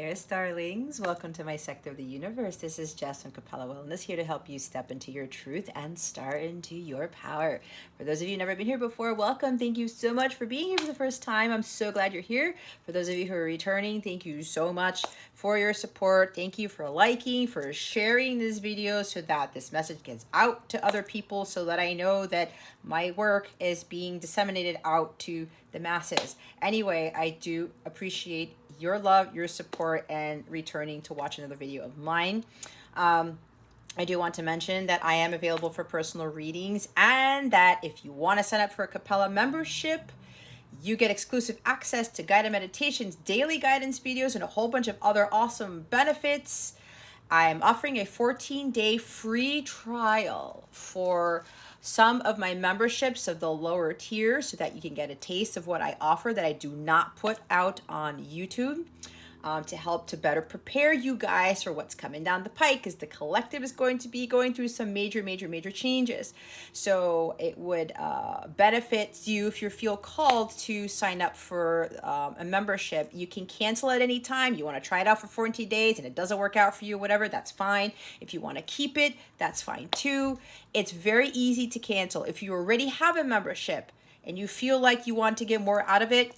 dearest darlings. Welcome to my sector of the universe. This is Jess from Capella Wellness, here to help you step into your truth and start into your power. For those of you who've never been here before, welcome. Thank you so much for being here for the first time. I'm so glad you're here. For those of you who are returning, thank you so much for your support. Thank you for liking, for sharing this video so that this message gets out to other people, so that I know that my work is being disseminated out to the masses. Anyway, I do appreciate your love, your support, and returning to watch another video of mine. I do want to mention that I am available for personal readings, and that if you want to sign up for a Capella membership, you get exclusive access to guided meditations, daily guidance videos, and a whole bunch of other awesome benefits. I'm offering a 14-day free trial for some of my memberships of the lower tier, so that you can get a taste of what I offer that I do not put out on YouTube, to help to better prepare you guys for what's coming down the pike, because the collective is going to be going through some major changes. So it would benefit you if you feel called to sign up for a membership. You can cancel at any time. You want to try it out for 14 days and it doesn't work out for you, whatever, that's fine. If you want to keep it, that's fine too. It's very easy to cancel. If you already have a membership and you feel like you want to get more out of it,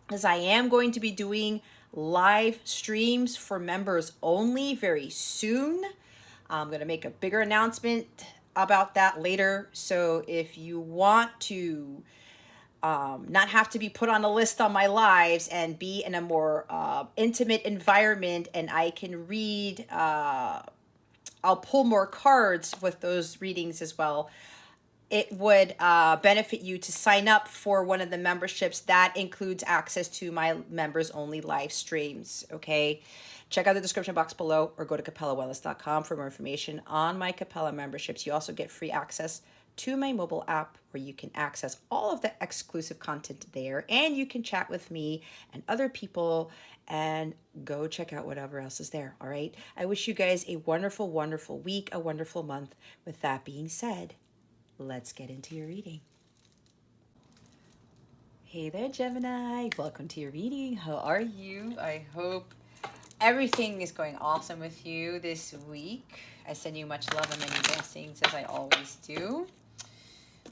because I am going to be doing live streams for members only very soon. I'm going to make a bigger announcement about that later. So if you want to not have to be put on a list on my lives and be in a more intimate environment, and I can read, I'll pull more cards with those readings as well. It would benefit you to sign up for one of the memberships that includes access to my members only live streams. Okay, check out the description box below, or go to capellawellness.com for more information on my Capella memberships. You also get free access to my mobile app, where you can access all of the exclusive content there, and you can chat with me and other people, and go check out whatever else is there. All right, I wish you guys a wonderful week, a wonderful month. With that being said, let's get into your reading. Hey there, Gemini. Welcome to your reading. How are you? I hope everything is going awesome with you this week. I send you much love and many blessings, as I always do.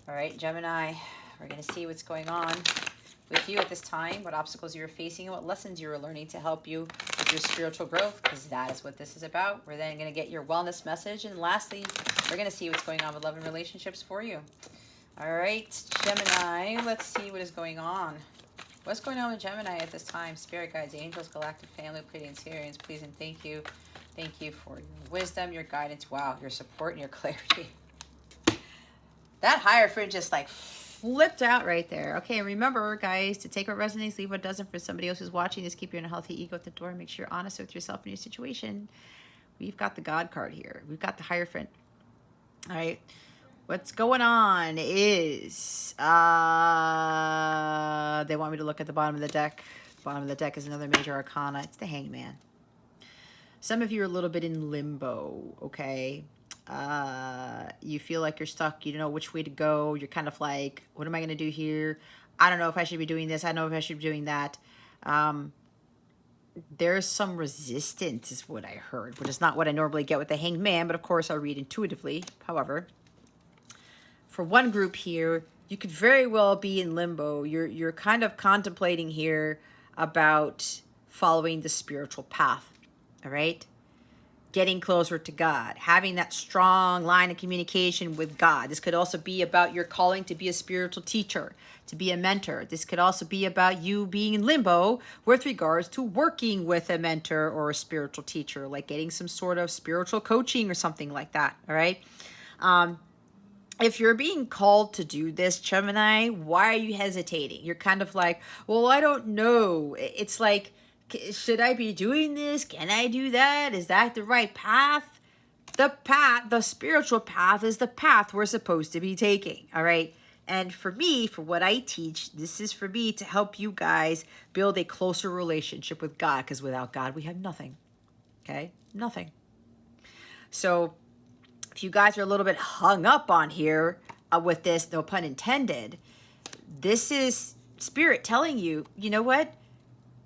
All right, Gemini, we're going to see what's going on with you at this time, what obstacles you're facing, and what lessons you're learning to help you with your spiritual growth, because that is what this is about. We're then going to get your wellness message, and lastly, we're going to see what's going on with love and relationships for you. All right, Gemini, let's see what is going on. What's going on with Gemini at this time? Spirit guides, angels, galactic family, Pleiadians, please and thank you. Thank you for your wisdom, your guidance, wow, your support, and your clarity. That Hierophant just like flipped out right there. Okay, remember, guys, to take what resonates, leave what doesn't. For somebody else who's watching this, keep your healthy ego at the door. Make sure you're honest with yourself and your situation. We've got the God card here. We've got the Hierophant. All right, what's going on is they want me to look at the bottom of the deck. The bottom of the deck is another major arcana. It's the Hangman. Some of you are a little bit in limbo, okay? You feel like you're stuck. You don't know which way to go. You're kind of like, what am I going to do here? I don't know if I should be doing this. I don't know if I should be doing that. There's some resistance is what I heard, which is not what I normally get with the Hanged Man, but of course I'll read intuitively. However, for one group here, you could very well be in limbo. You're kind of contemplating here about following the spiritual path, all right? Getting closer to God, having that strong line of communication with God. This could also be about your calling to be a spiritual teacher, to be a mentor. This could also be about you being in limbo with regards to working with a mentor or a spiritual teacher, like getting some sort of spiritual coaching or something like that, all right? If you're being called to do this, Gemini, why are you hesitating? You're kind of like, well, I don't know. It's like, should I be doing this? Can I do that? Is that the right path? The spiritual path is the path we're supposed to be taking, all right? And for me, for what I teach, this is for me to help you guys build a closer relationship with God, because without God, we have nothing, okay? Nothing. So if you guys are a little bit hung up on here with this, no pun intended, this is Spirit telling you, you know what?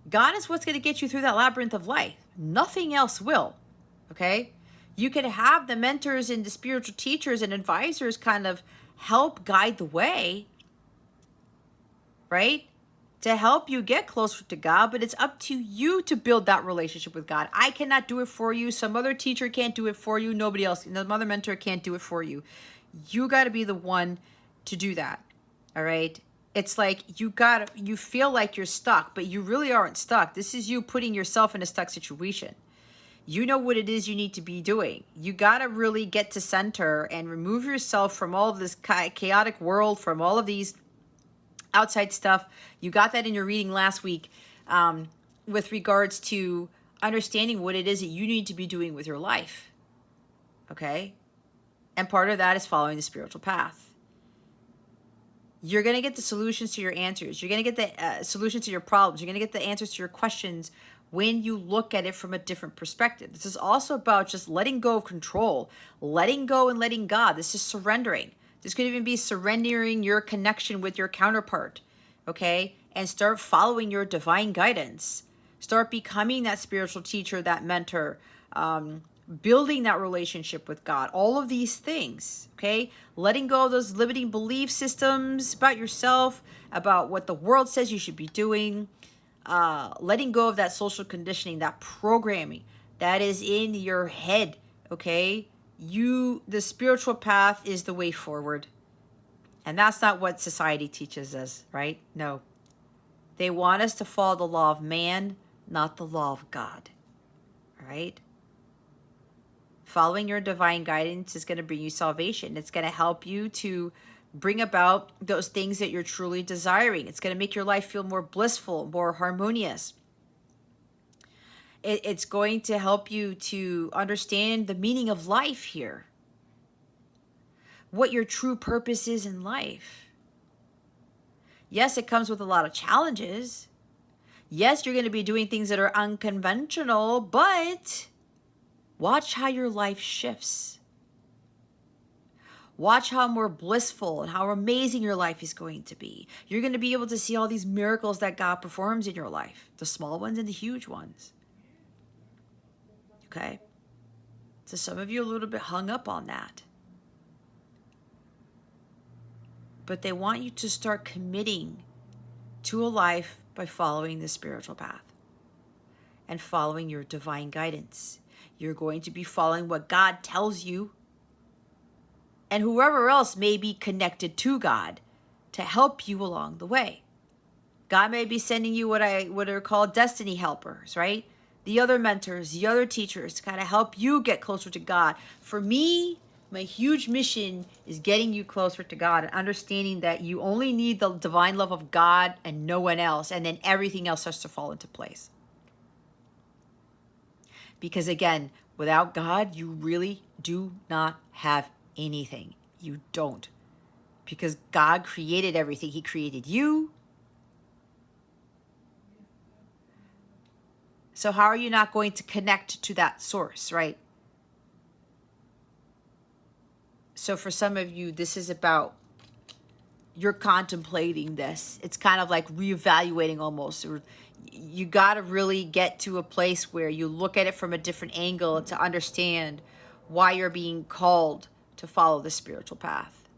God is what's going to get you through that labyrinth of life. Nothing else will. Okay? You can have the mentors and the spiritual teachers and advisors kind of help guide the way, right? To help you get closer to God, but it's up to you to build that relationship with God. I cannot do it for you. Some other teacher can't do it for you. Nobody else, some other mentor can't do it for you. You got to be the one to do that. All right? It's like you feel like you're stuck, but you really aren't stuck. This is you putting yourself in a stuck situation. You know what it is you need to be doing. You got to really get to center and remove yourself from all of this chaotic world, from all of these outside stuff. You got that in your reading last week, with regards to understanding what it is that you need to be doing with your life. Okay? And part of that is following the spiritual path. You're going to get the solutions to your answers. You're going to get the solutions to your problems. You're going to get the answers to your questions when you look at it from a different perspective. This is also about just letting go of control, letting go and letting God. This is surrendering. This could even be surrendering your connection with your counterpart, okay? And start following your divine guidance. Start becoming that spiritual teacher, that mentor, building that relationship with God. All of these things, okay? Letting go of those limiting belief systems about yourself, about what the world says you should be doing. Letting go of that social conditioning, that programming that is in your head, okay? The spiritual path is the way forward. And that's not what society teaches us, right? No. They want us to follow the law of man, not the law of God, all right? Following your divine guidance is going to bring you salvation. It's going to help you to bring about those things that you're truly desiring. It's going to make your life feel more blissful, more harmonious. It's going to help you to understand the meaning of life here, what your true purpose is in life. Yes, it comes with a lot of challenges. Yes, you're going to be doing things that are unconventional, but watch how your life shifts. Watch how more blissful and how amazing your life is going to be. You're going to be able to see all these miracles that God performs in your life, the small ones and the huge ones. Okay? So some of you are a little bit hung up on that. But they want you to start committing to a life by following the spiritual path and following your divine guidance. You're going to be following what God tells you, and whoever else may be connected to God to help you along the way. God may be sending you what are called destiny helpers, right? The other mentors, the other teachers to kind of help you get closer to God. For me, my huge mission is getting you closer to God and understanding that you only need the divine love of God and no one else, and then everything else starts to fall into place. Because again, without God, you really do not have anything. You don't. Because God created everything. He created you. So how are you not going to connect to that source, right? So for some of you, this is about, you're contemplating this. It's kind of like reevaluating almost. You got to really get to a place where you look at it from a different angle to understand why you're being called to follow the spiritual path.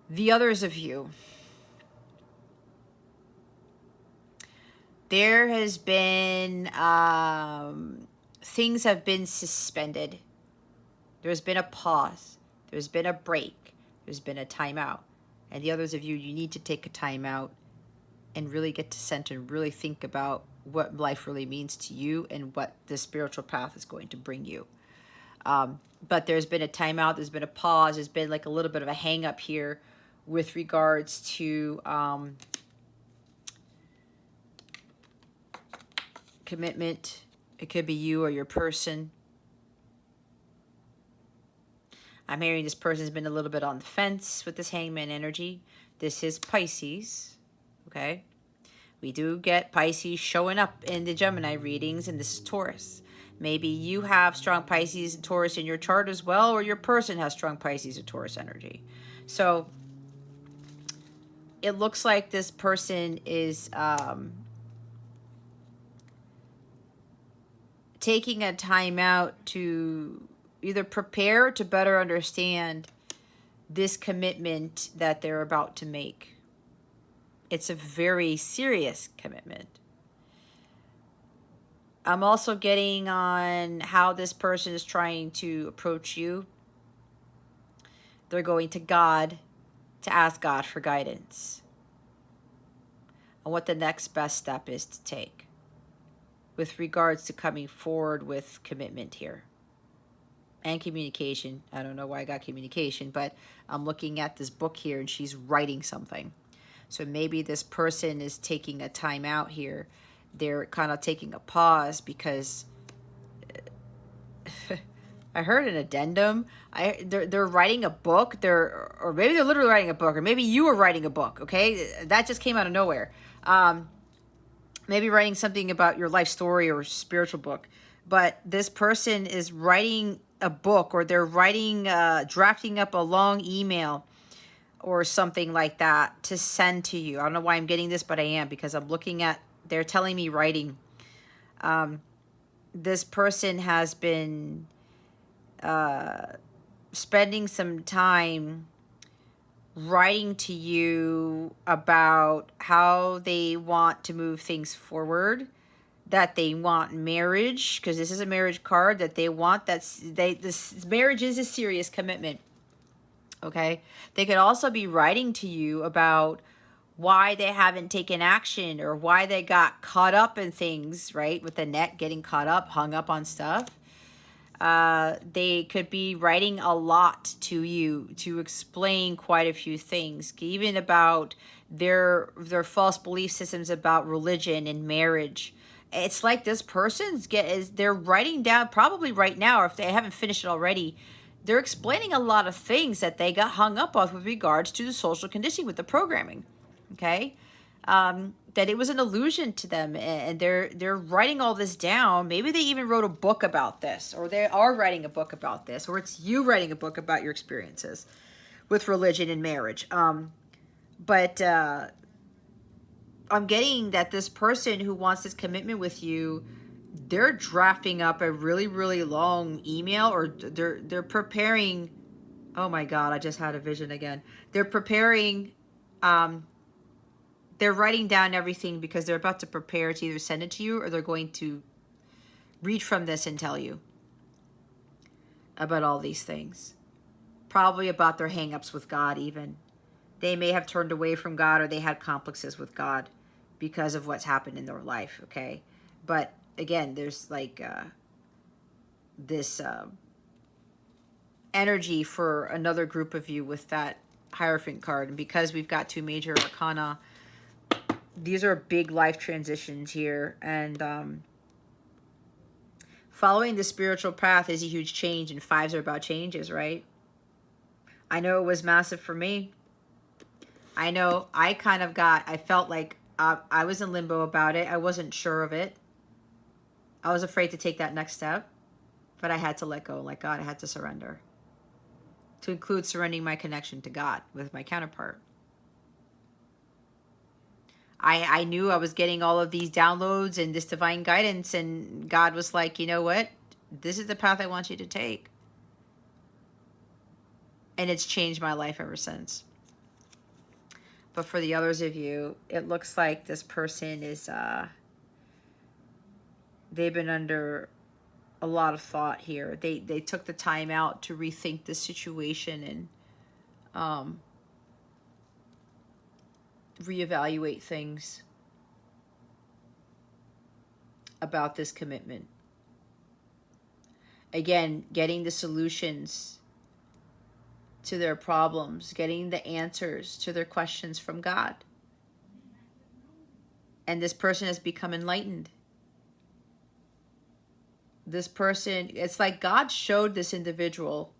The others of you, there has been, things have been suspended. There's been a pause. There's been a break. There's been a timeout. And the others of you, you need to take a timeout and really get to center and really think about what life really means to you and what the spiritual path is going to bring you. But there's been a timeout. There's been a pause. There's been like a little bit of a hang up here with regards to commitment. It could be you or your person. I'm hearing this person's been a little bit on the fence with this hangman energy. This is Pisces, okay? We do get Pisces showing up in the Gemini readings, and this is Taurus. Maybe you have strong Pisces and Taurus in your chart as well, or your person has strong Pisces or Taurus energy. So it looks like this person is taking a time out to either prepare to better understand this commitment that they're about to make. It's a very serious commitment. I'm also getting on how this person is trying to approach you. They're going to God to ask God for guidance on what the next best step is to take with regards to coming forward with commitment here. And communication. I don't know why I got communication, but I'm looking at this book here and she's writing something. So maybe this person is taking a time out here. They're kind of taking a pause because I heard an addendum. They're writing a book. Or maybe they're literally writing a book, or maybe you are writing a book. Okay, that just came out of nowhere. Maybe writing something about your life story or spiritual book. But this person is writing a book, or they're writing, drafting up a long email or something like that to send to you. I don't know why I'm getting this, but I am, because I'm looking at, they're telling me writing. This person has been spending some time writing to you about how they want to move things forward, that they want marriage, because this is a marriage card, that they want, this marriage is a serious commitment. Okay, they could also be writing to you about why they haven't taken action, or why they got caught up in things, right? With the net, getting caught up, hung up on stuff. They could be writing a lot to you to explain quite a few things, even about their false belief systems about religion and marriage. It's like this person's they're writing down, probably right now, or if they haven't finished it already, they're explaining a lot of things that they got hung up on with regards to the social conditioning with the programming. Okay, that it was an illusion to them, and they're writing all this down. Maybe they even wrote a book about this, or they are writing a book about this, or it's you writing a book about your experiences with religion and marriage. But I'm getting that this person who wants this commitment with you, they're drafting up a really, really long email, or they're preparing. Oh my God, I just had a vision again. They're preparing. They're writing down everything because they're about to prepare to either send it to you, or they're going to read from this and tell you about all these things. Probably about their hang-ups with God even. They may have turned away from God, or they had complexes with God because of what's happened in their life, okay? But again, there's like this energy for another group of you with that Hierophant card. And because we've got two major arcana, these are big life transitions here, and following the spiritual path is a huge change, and fives are about changes, right? I know it was massive for me. I know I felt like I was in limbo about it. I wasn't sure of it. I was afraid to take that next step, but I had to let go. Like God, I had to surrender. To include surrendering my connection to God with my counterpart. I knew I was getting all of these downloads and this divine guidance, and God was like, you know what? This is the path I want you to take. And it's changed my life ever since. But for the others of you, it looks like this person is, they've been under a lot of thought here. They took the time out to rethink the situation and reevaluate things about this commitment. Again, getting the solutions to their problems, getting the answers to their questions from God. And this person has become enlightened. This person, it's like God showed this individual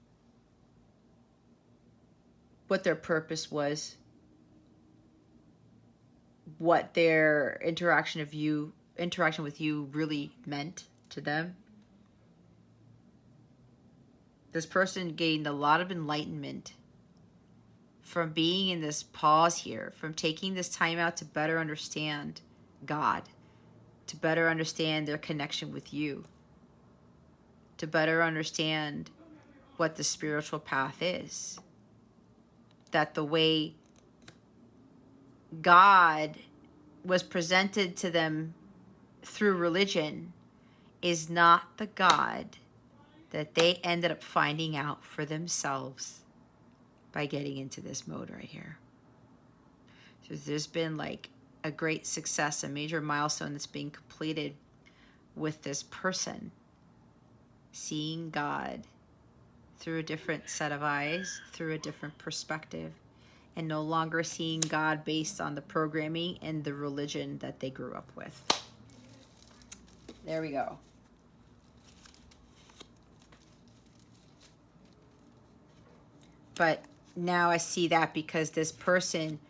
what their purpose was, what their interaction with you really meant to them. This person gained a lot of enlightenment from being in this pause here, from taking this time out to better understand God, to better understand their connection with you, to better understand what the spiritual path is. That the way God was presented to them through religion is not the God that they ended up finding out for themselves by getting into this mode right here. So there's been like a great success, a major milestone that's being completed with this person seeing God through a different set of eyes, through a different perspective, and no longer seeing God based on the programming and the religion that they grew up with. There we go. But now I see that because this person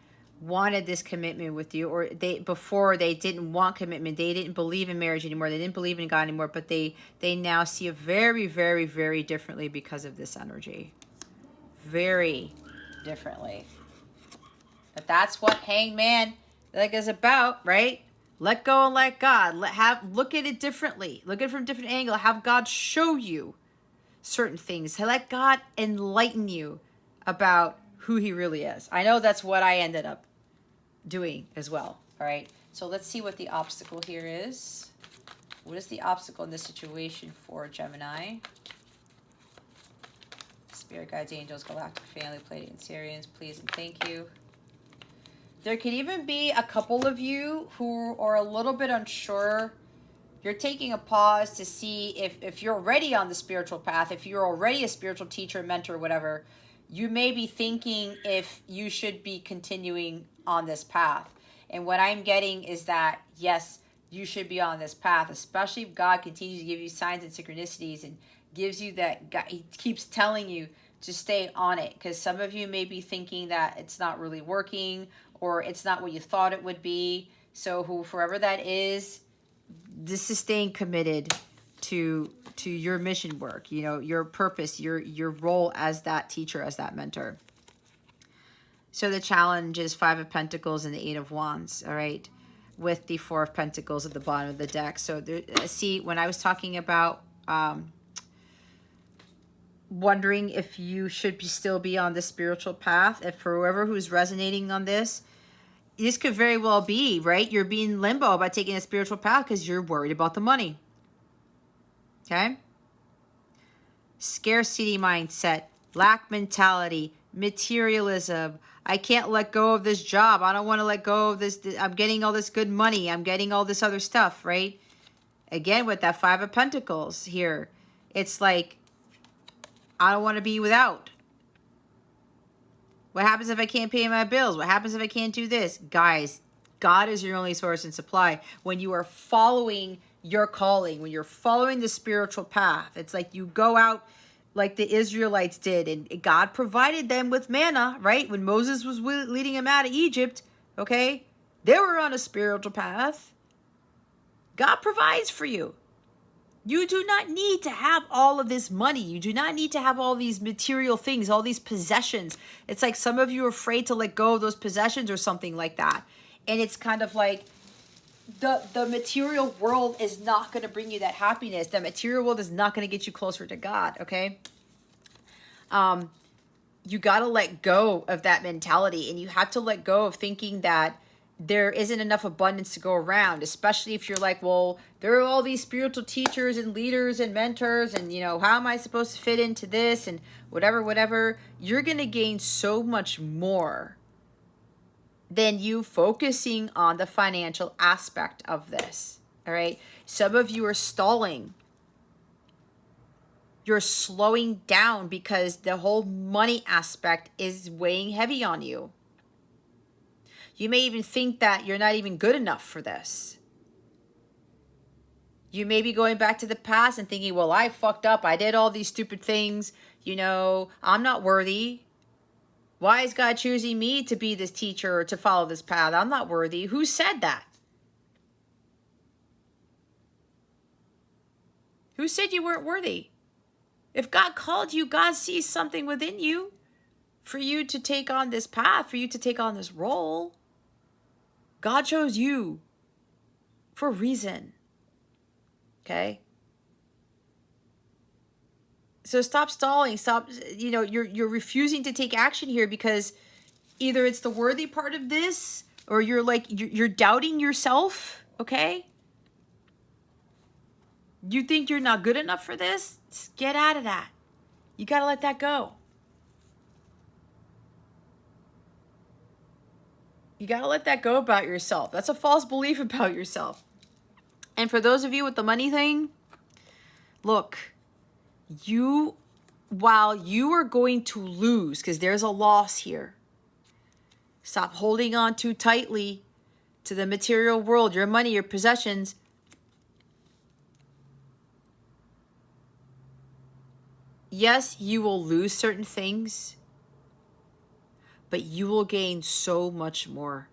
wanted this commitment with you, or before they didn't want commitment, they didn't believe in marriage anymore, they didn't believe in God anymore, but they now see it very, very, very differently because of this energy. Very differently. But that's what Hangman is about, right? Let go and let God. Look at it differently. Look at it from a different angle. Have God show you certain things. Let God enlighten you about who he really is. I know that's what I ended up doing as well. All right. So let's see what the obstacle here is. What is the obstacle in this situation for Gemini? Spirit guides, angels, galactic family, Pleiadian Syrians, please and thank you. There could even be a couple of you who are a little bit unsure. You're taking a pause to see if you're already on the spiritual path, if you're already a spiritual teacher, mentor, whatever, you may be thinking if you should be continuing on this path. And what I'm getting is that, yes, you should be on this path, especially if God continues to give you signs and synchronicities and gives you that, he keeps telling you to stay on it. Because some of you may be thinking that it's not really working or it's not what you thought it would be. So whoever that is, this is staying committed to your mission work, your purpose, your role as that teacher, as that mentor. So the challenge is 5 of Pentacles and the 8 of Wands, all right, with the 4 of Pentacles at the bottom of the deck. So there, see, when I was talking about wondering if you should still be on the spiritual path, if for whoever who's resonating on this could very well be, right? You're being limbo about taking a spiritual path because you're worried about the money. Okay? Scarcity mindset, lack mentality, materialism. I can't let go of this job. I don't want to let go of this. I'm getting all this good money. I'm getting all this other stuff, right? Again, with that 5 of Pentacles here, it's like, I don't want to be without. What happens if I can't pay my bills? What happens if I can't do this? Guys, God is your only source and supply. When you are following your calling, when you're following the spiritual path, it's like you go out like the Israelites did, and God provided them with manna, right? When Moses was leading them out of Egypt, okay? They were on a spiritual path. God provides for you. You do not need to have all of this money. You do not need to have all these material things, all these possessions. It's like some of you are afraid to let go of those possessions or something like that. And it's kind of like the material world is not going to bring you that happiness. The material world is not going to get you closer to God, okay? You got to let go of that mentality, and you have to let go of thinking that there isn't enough abundance to go around, especially if you're like, well, there are all these spiritual teachers and leaders and mentors, and, how am I supposed to fit into this and whatever. You're going to gain so much more than you focusing on the financial aspect of this, all right? Some of you are stalling. You're slowing down because the whole money aspect is weighing heavy on you. You may even think that you're not even good enough for this. You may be going back to the past and thinking, well, I fucked up. I did all these stupid things. I'm not worthy. Why is God choosing me to be this teacher or to follow this path? I'm not worthy. Who said that? Who said you weren't worthy? If God called you, God sees something within you. for you to take on this path, for you to take on this role. God chose you for a reason. Okay? So stop stalling. Stop, you're refusing to take action here because either it's the worthy part of this or you're doubting yourself, okay? You think you're not good enough for this? Just get out of that. You got to let that go. You got to let that go about yourself. That's a false belief about yourself. And for those of you with the money thing, look, while you are going to lose, because there's a loss here, stop holding on too tightly to the material world, your money, your possessions. Yes, you will lose certain things, but you will gain so much more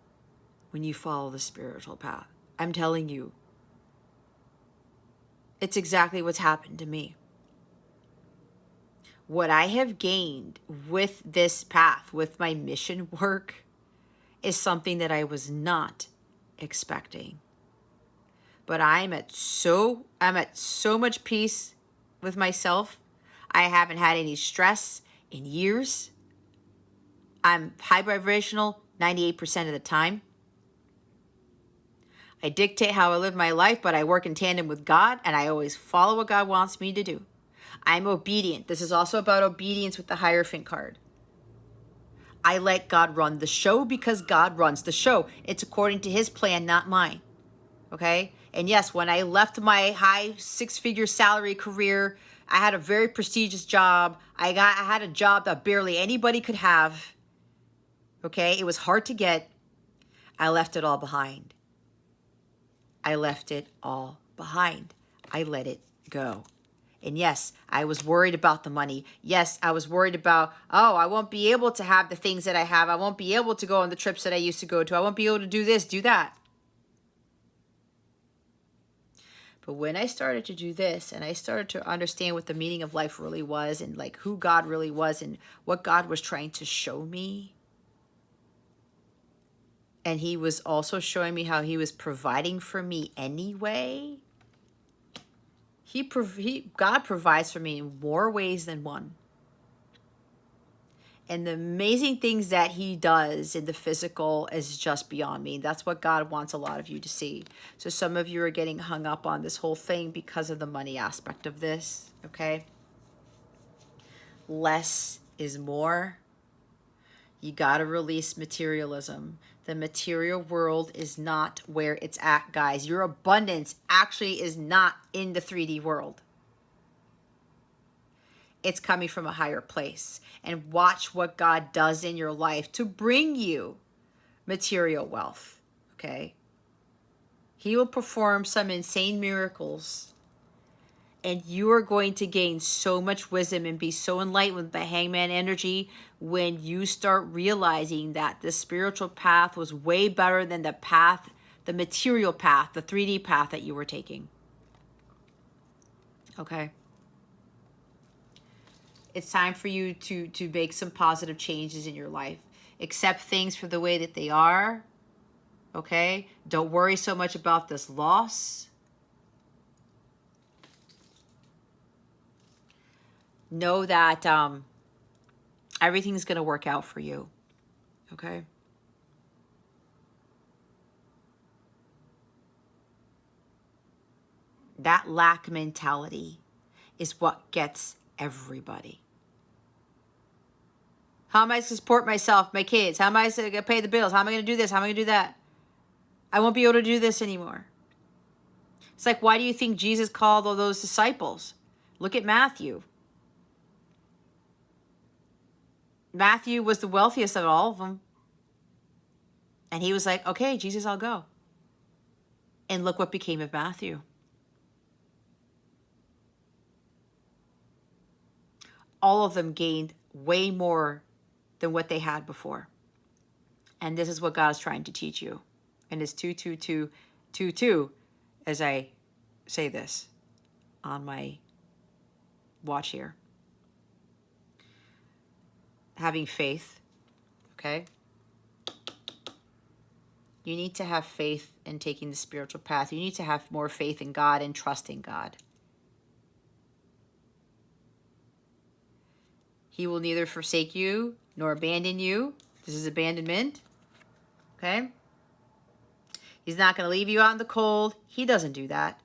when you follow the spiritual path. I'm telling you, it's exactly what's happened to me. What I have gained with this path, with my mission work, is something that I was not expecting. But I'm at so much peace with myself. I haven't had any stress in years. I'm high vibrational 98% of the time. I dictate how I live my life, but I work in tandem with God, and I always follow what God wants me to do. I'm obedient. This is also about obedience with the Hierophant card. I let God run the show because God runs the show. It's according to his plan, not mine. Okay? And yes, when I left my high six-figure salary career, I had a very prestigious job. I had a job that barely anybody could have. Okay? It was hard to get. I left it all behind. I left it all behind. I let it go. And yes, I was worried about the money. Yes, I was worried about, I won't be able to have the things that I have. I won't be able to go on the trips that I used to go to. I won't be able to do this, do that. But when I started to do this and I started to understand what the meaning of life really was and like who God really was and what God was trying to show me, and he was also showing me how he was providing for me anyway. God provides for me in more ways than one. And the amazing things that he does in the physical is just beyond me. That's what God wants a lot of you to see. So some of you are getting hung up on this whole thing because of the money aspect of this, okay? Less is more. You got to release materialism. The material world is not where it's at, guys. Your abundance actually is not in the 3D world. It's coming from a higher place. And watch what God does in your life to bring you material wealth, okay? He will perform some insane miracles. And you are going to gain so much wisdom and be so enlightened with the hangman energy when you start realizing that the spiritual path was way better than the path, the material path, the 3D path that you were taking. Okay? It's time for you to make some positive changes in your life. Accept things for the way that they are. Okay? Don't worry so much about this loss. Know that everything's going to work out for you. Okay? That lack mentality is what gets everybody. How am I going to support myself, my kids? How am I going to pay the bills? How am I going to do this? How am I going to do that? I won't be able to do this anymore. It's like, why do you think Jesus called all those disciples? Look at Matthew. Matthew was the wealthiest of all of them. And he was like, okay, Jesus, I'll go. And look what became of Matthew. All of them gained way more than what they had before. And this is what God is trying to teach you. And it's 22222 as I say this on my watch here. having faith, okay? You need to have faith in taking the spiritual path. You need to have more faith in God and trusting God. He will neither forsake you nor abandon you. This is abandonment, okay? He's not going to leave you out in the cold. He doesn't do that.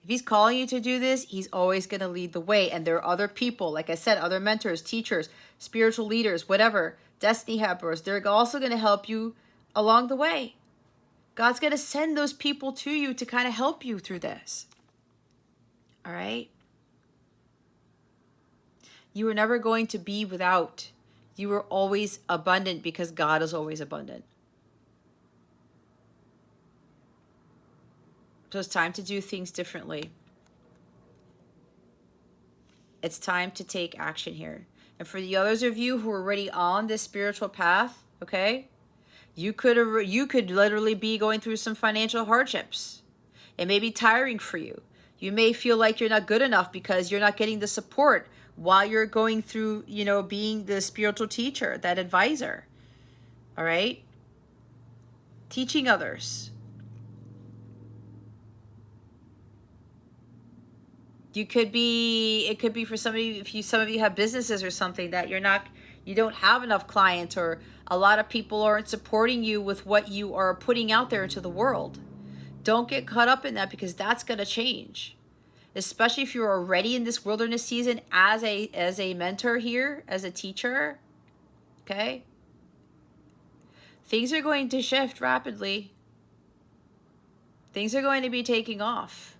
If he's calling you to do this, he's always going to lead the way. And there are other people, like I said, other mentors, teachers, spiritual leaders, whatever, destiny helpers. They're also going to help you along the way. God's going to send those people to you to kind of help you through this. All right? You are never going to be without. You are always abundant because God is always abundant. So it's time to do things differently. It's time to take action here. And for the others of you who are already on this spiritual path, okay, you could literally be going through some financial hardships. It may be tiring for you. You may feel like you're not good enough because you're not getting the support while you're going through, being the spiritual teacher, that advisor. All right? Teaching others. It could be for somebody, some of you have businesses or something that you don't have enough clients, or a lot of people aren't supporting you with what you are putting out there into the world. Don't get caught up in that, because that's going to change. Especially if you're already in this wilderness season as a mentor here, as a teacher, okay? Things are going to shift rapidly. Things are going to be taking off.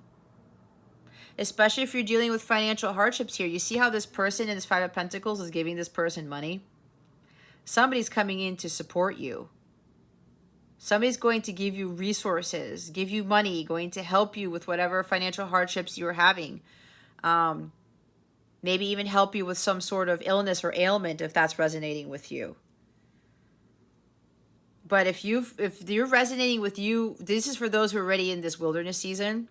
Especially if you're dealing with financial hardships here. You see how this person in this Five of Pentacles is giving this person money? Somebody's coming in to support you. Somebody's going to give you resources, give you money, going to help you with whatever financial hardships you're having. Maybe even help you with some sort of illness or ailment if that's resonating with you. But if you're resonating with you, this is for those who are already in this wilderness season.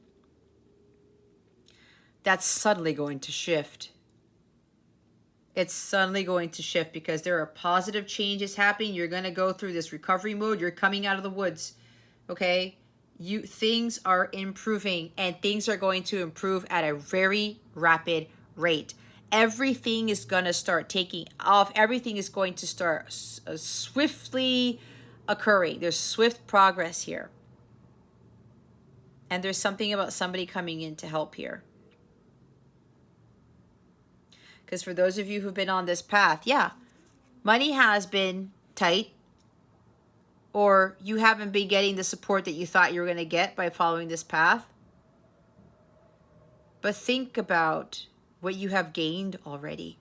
That's suddenly going to shift. It's suddenly going to shift because there are positive changes happening. You're going to go through this recovery mode. You're coming out of the woods, okay? Things are improving, and things are going to improve at a very rapid rate. Everything is going to start taking off. Everything is going to start swiftly occurring. There's swift progress here. And there's something about somebody coming in to help here. Because for those of you who've been on this path, yeah, money has been tight, or you haven't been getting the support that you thought you were going to get by following this path. But think about what you have gained already.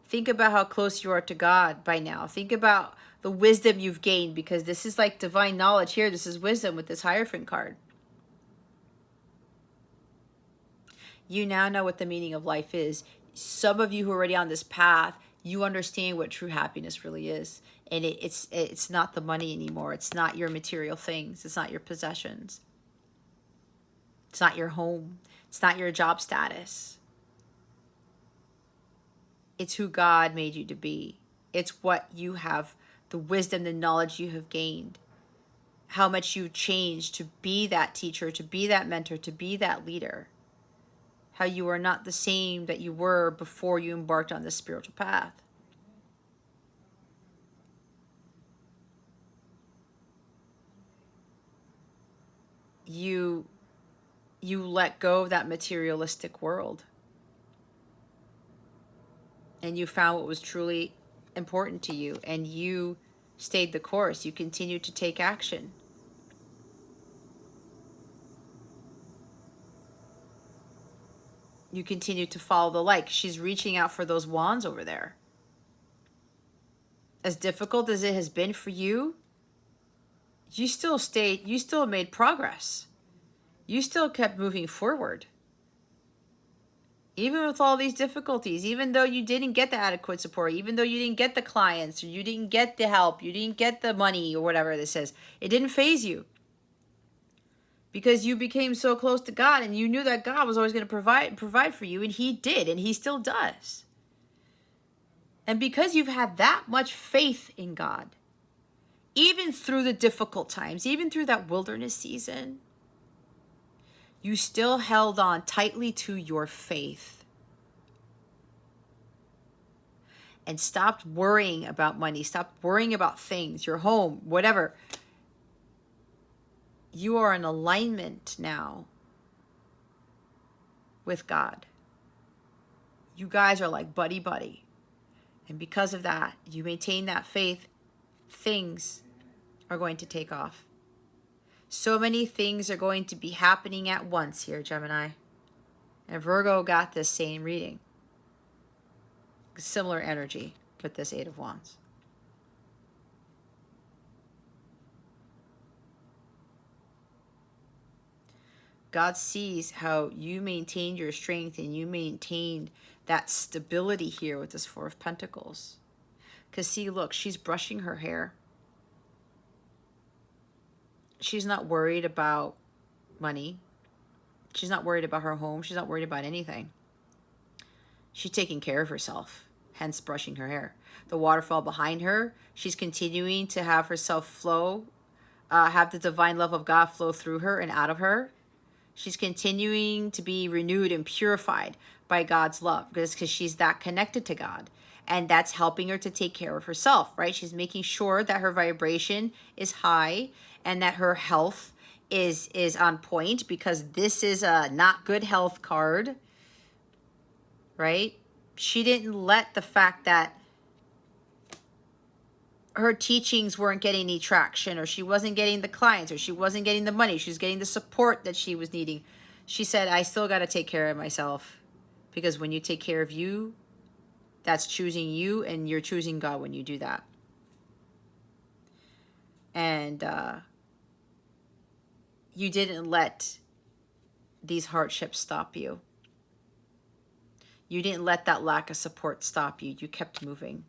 Think about how close you are to God by now. Think about the wisdom you've gained, because this is like divine knowledge here. This is wisdom with this Hierophant card. You now know what the meaning of life is. Some of you who are already on this path, you understand what true happiness really is. And it's not the money anymore. It's not your material things. It's not your possessions. It's not your home. It's not your job status. It's who God made you to be. It's what you have, the wisdom, the knowledge you have gained. How much you changed to be that teacher, to be that mentor, to be that leader. How you are not the same that you were before you embarked on this spiritual path. You let go of that materialistic world. And you found what was truly important to you. And you stayed the course. You continued to take action. You continue to follow the light. She's reaching out for those wands over there. As difficult as it has been for you, you still made progress. You still kept moving forward. Even with all these difficulties, even though you didn't get the adequate support, even though you didn't get the clients, or you didn't get the help, you didn't get the money, or whatever this is, it didn't faze you. Because you became so close to God, and you knew that God was always going to provide for you, and He did, and He still does. And because you've had that much faith in God, even through the difficult times, even through that wilderness season, you still held on tightly to your faith and stopped worrying about money, stopped worrying about things, your home, whatever. You are in alignment now with God. You guys are like buddy-buddy. And because of that, you maintain that faith, things are going to take off. So many things are going to be happening at once here, Gemini. And Virgo got this same reading. Similar energy with this Eight of Wands. God sees how you maintained your strength and you maintained that stability here with this Four of Pentacles. Because see, look, she's brushing her hair. She's not worried about money. She's not worried about her home. She's not worried about anything. She's taking care of herself, hence brushing her hair. The waterfall behind her, she's continuing to have herself flow, have the divine love of God flow through her and out of her. She's continuing to be renewed and purified by God's love because she's that connected to God. And that's helping her to take care of herself, right? She's making sure that her vibration is high and that her health is on point, because this is a not good health card, right? She didn't let the fact that her teachings weren't getting any traction, or she wasn't getting the clients, or she wasn't getting the money, she was getting the support that she was needing. She said, I still got to take care of myself, because when you take care of you, that's choosing you, and you're choosing God when you do that. And you didn't let these hardships stop you. You didn't let that lack of support stop you. You kept moving.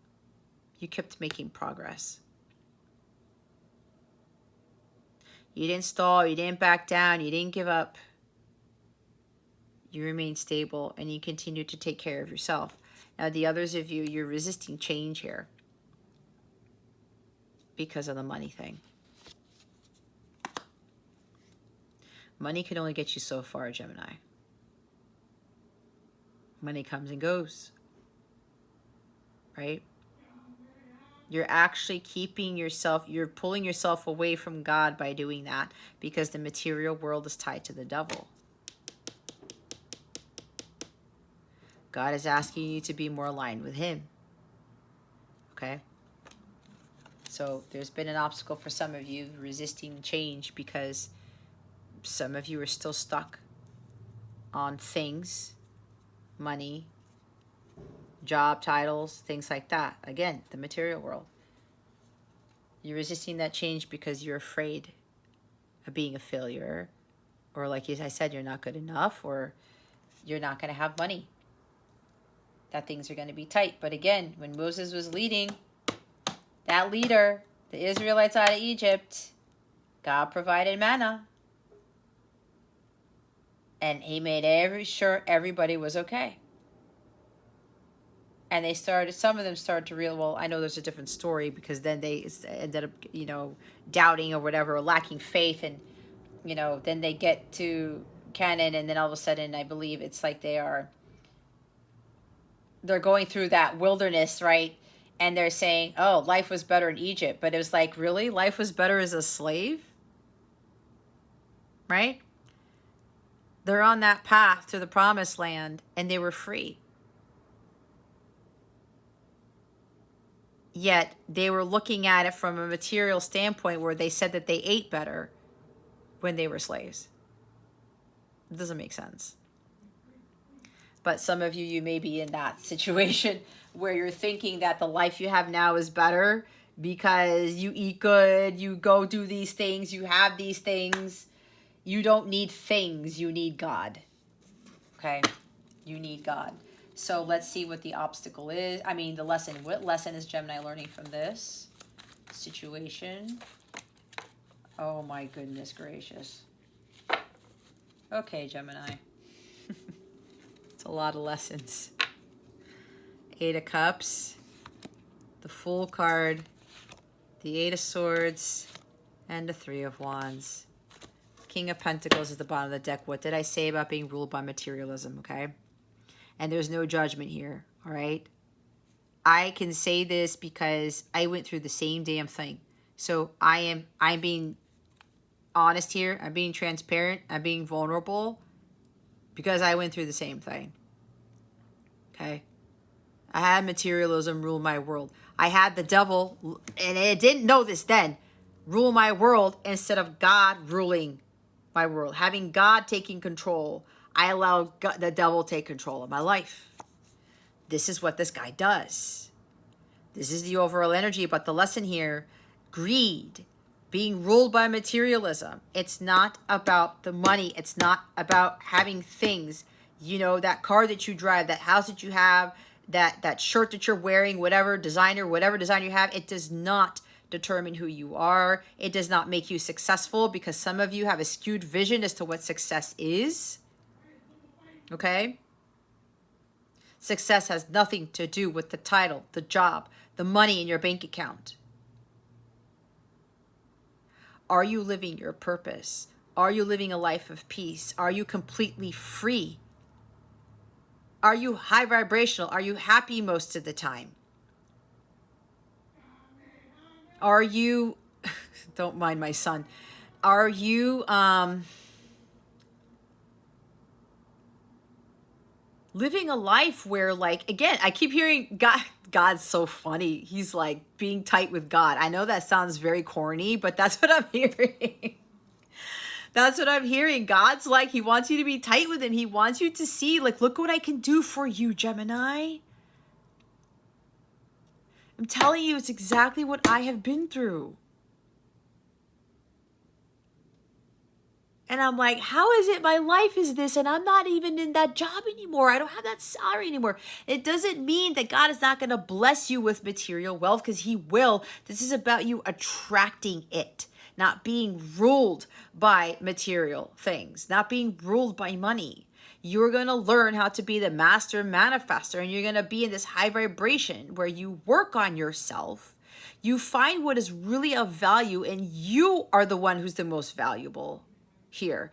You kept making progress. You didn't stall. You didn't back down. You didn't give up. You remained stable, and you continued to take care of yourself. Now, the others of you, you're resisting change here because of the money thing. Money can only get you so far, Gemini. Money comes and goes, right? You're actually keeping yourself, you're pulling yourself away from God by doing that, because the material world is tied to the devil. God is asking you to be more aligned with him. Okay? So there's been an obstacle for some of you resisting change, because some of you are still stuck on things, money, job titles, things like that. Again, the material world. You're resisting that change because you're afraid of being a failure, or like I said, you're not good enough, or you're not going to have money, that things are going to be tight. But again, when Moses was leading, that leader, the Israelites out of Egypt, God provided manna. And he made sure everybody was okay. And they started, some of them started to realize, well, I know there's a different story, because then they ended up, doubting or whatever, or lacking faith. And, then they get to Canaan, and then all of a sudden, I believe it's like they're going through that wilderness, right? And they're saying, oh, life was better in Egypt. But it was like, really? Life was better as a slave? Right? They're on that path to the promised land, and they were free. Yet they were looking at it from a material standpoint, where they said that they ate better when they were slaves. It doesn't make sense. But some of you may be in that situation where you're thinking that the life you have now is better because you eat good, you go do these things, you have these things. You don't need things, you need God. Okay? You need God. So let's see what the obstacle is. I mean, the lesson. What lesson is Gemini learning from this situation? Oh my goodness gracious. Okay, Gemini. It's a lot of lessons. 8 of Cups. the Fool card, the Eight of Swords, and the Three of Wands. King of Pentacles is the bottom of the deck. What did I say about being ruled by materialism, okay? And there's no judgment here, all right? I can say this because I went through the same damn thing. So I'm being honest here. I'm being transparent. I'm being vulnerable because I went through the same thing. Okay? I had materialism rule my world. I had the devil, and I didn't know this then, rule my world instead of God ruling my world. Having God taking control, I allowed the devil to take control of my life. This is what this guy does. This is the overall energy, but the lesson here, greed, being ruled by materialism. It's not about the money. It's not about having things. You know, that car that you drive, that house that you have, that shirt that you're wearing, whatever designer you have, it does not determine who you are. It does not make you successful because some of you have a skewed vision as to what success is. Okay? Success has nothing to do with the title, the job, the money in your bank account. Are you living your purpose? Are you living a life of peace? Are you completely free? Are you high vibrational? Are you happy most of the time? Are you, don't mind my son, are you living a life where, like, again, I keep hearing God's so funny. He's like being tight with God. I know that sounds very corny, but that's what I'm hearing. That's what I'm hearing. God's like, he wants you to be tight with him. He wants you to see, like, look what I can do for you, Gemini. I'm telling you, it's exactly what I have been through. And I'm like, how is it my life is this and I'm not even in that job anymore? I don't have that salary anymore. It doesn't mean that God is not going to bless you with material wealth, because he will. This is about you attracting it, not being ruled by material things, not being ruled by money. You're going to learn how to be the master manifester, and you're going to be in this high vibration where you work on yourself. You find what is really of value, and you are the one who's the most valuable here.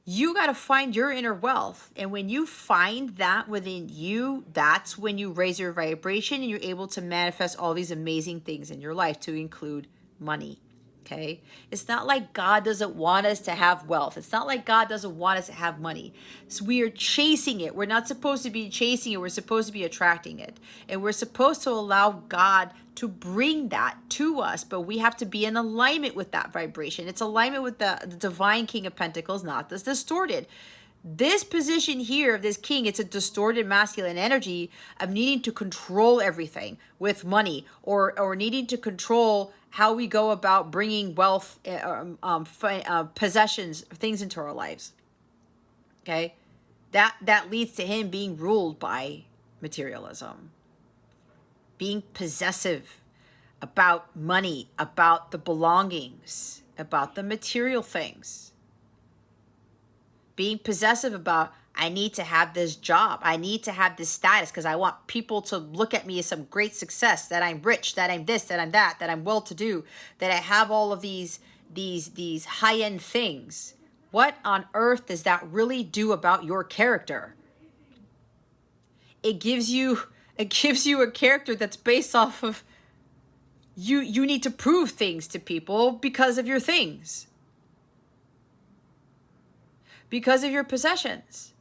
You got to find your inner wealth. And when you find that within you, that's when you raise your vibration and you're able to manifest all these amazing things in your life, to include money. Okay? It's not like God doesn't want us to have wealth. It's not like God doesn't want us to have money. So we are chasing it. We're not supposed to be chasing it. We're supposed to be attracting it. And we're supposed to allow God to bring that to us, but we have to be in alignment with that vibration. It's alignment with the divine King of Pentacles, not this distorted. This position here of this king, it's a distorted masculine energy of needing to control everything with money, or needing to control how we go about bringing wealth, possessions, things into our lives. Okay, that leads to him being ruled by materialism, being possessive about money, about the belongings, about the material things. Being possessive about, I need to have this job. I need to have this status because I want people to look at me as some great success, that I'm rich, that I'm this, that I'm that I'm well-to-do, that I have all of these high-end things. What on earth does that really do about your character? It gives you a character that's based off of you need to prove things to people because of your things. Because of your possessions.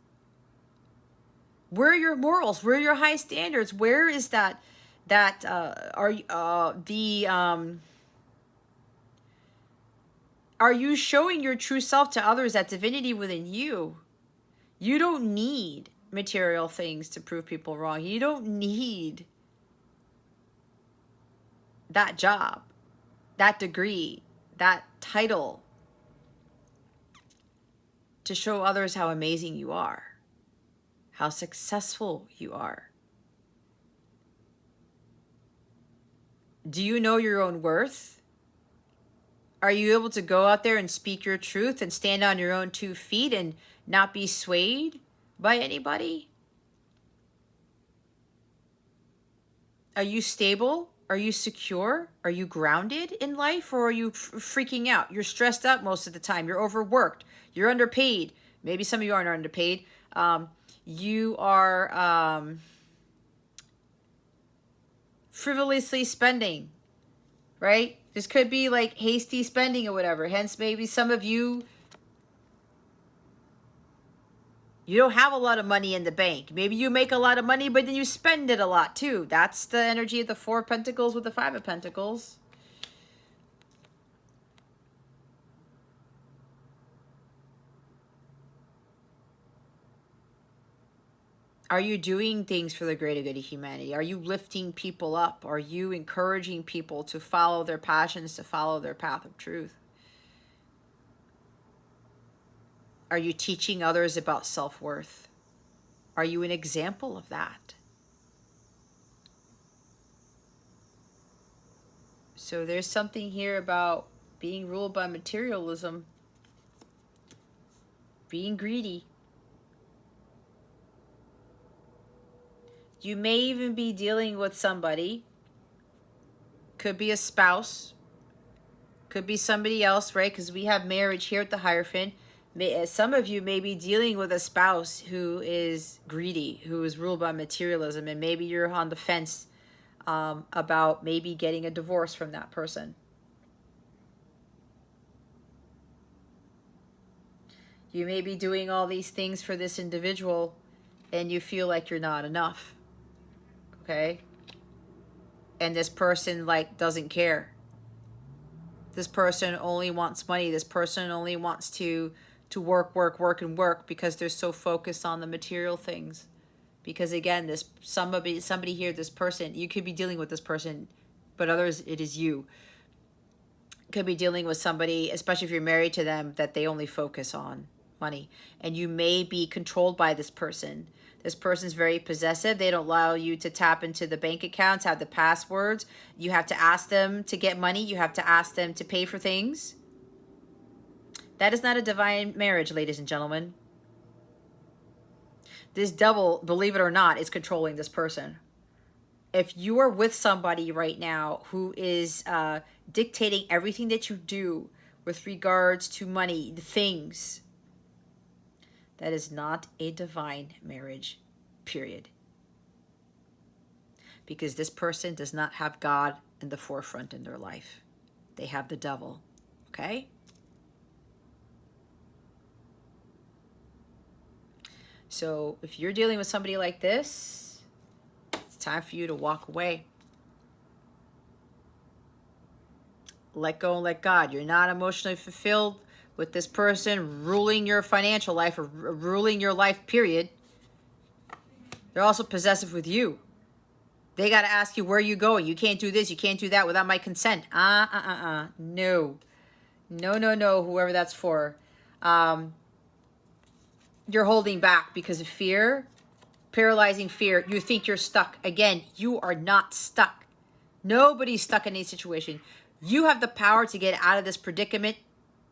Where are your morals? Where are your high standards? Where is are you showing your true self to others, that divinity within you? You don't need material things to prove people wrong. You don't need that job, that degree, that title to show others how amazing you are, how successful you are. Do you know your own worth? Are you able to go out there and speak your truth and stand on your own 2 feet and not be swayed by anybody? Are you stable? Are you secure? Are you grounded in life, or are you freaking out? You're stressed out most of the time. You're overworked. You're underpaid. Maybe some of you aren't underpaid. You are frivolously spending, right? This could be like hasty spending or whatever. Hence, maybe some of you, you don't have a lot of money in the bank. Maybe you make a lot of money, but then you spend it a lot too. That's the energy of the Four of Pentacles with the Five of Pentacles. Are you doing things for the greater good of humanity? Are you lifting people up? Are you encouraging people to follow their passions, to follow their path of truth? Are you teaching others about self-worth? Are you an example of that? So there's something here about being ruled by materialism, being greedy. You may even be dealing with somebody, could be a spouse, could be somebody else, right? Because we have marriage here at the Hierophant. Some of you may be dealing with a spouse who is greedy, who is ruled by materialism, and maybe you're on the fence about maybe getting a divorce from that person. You may be doing all these things for this individual and you feel like you're not enough, okay? And this person like doesn't care. This person only wants money. This person only wants to work because they're so focused on the material things. Because again, this somebody here, this person, you could be dealing with this person, but others, it is you. Could be dealing with somebody, especially if you're married to them, that they only focus on money. And you may be controlled by this person. This person's very possessive. They don't allow you to tap into the bank accounts, have the passwords. You have to ask them to get money. You have to ask them to pay for things. That is not a divine marriage, ladies and gentlemen. This devil, believe it or not, is controlling this person. If you are with somebody right now who is dictating everything that you do with regards to money, the things, that is not a divine marriage, period. Because this person does not have God in the forefront in their life. They have the devil, okay? So if you're dealing with somebody like this, it's time for you to walk away. Let go and let God. You're not emotionally fulfilled with this person ruling your financial life or ruling your life, period. They're also possessive with you. They got to ask you, where are you going? You can't do this. You can't do that without my consent. No. No, whoever that's for. You're holding back because of fear, paralyzing fear. You think you're stuck. Again, you are not stuck. Nobody's stuck in any situation. You have the power to get out of this predicament.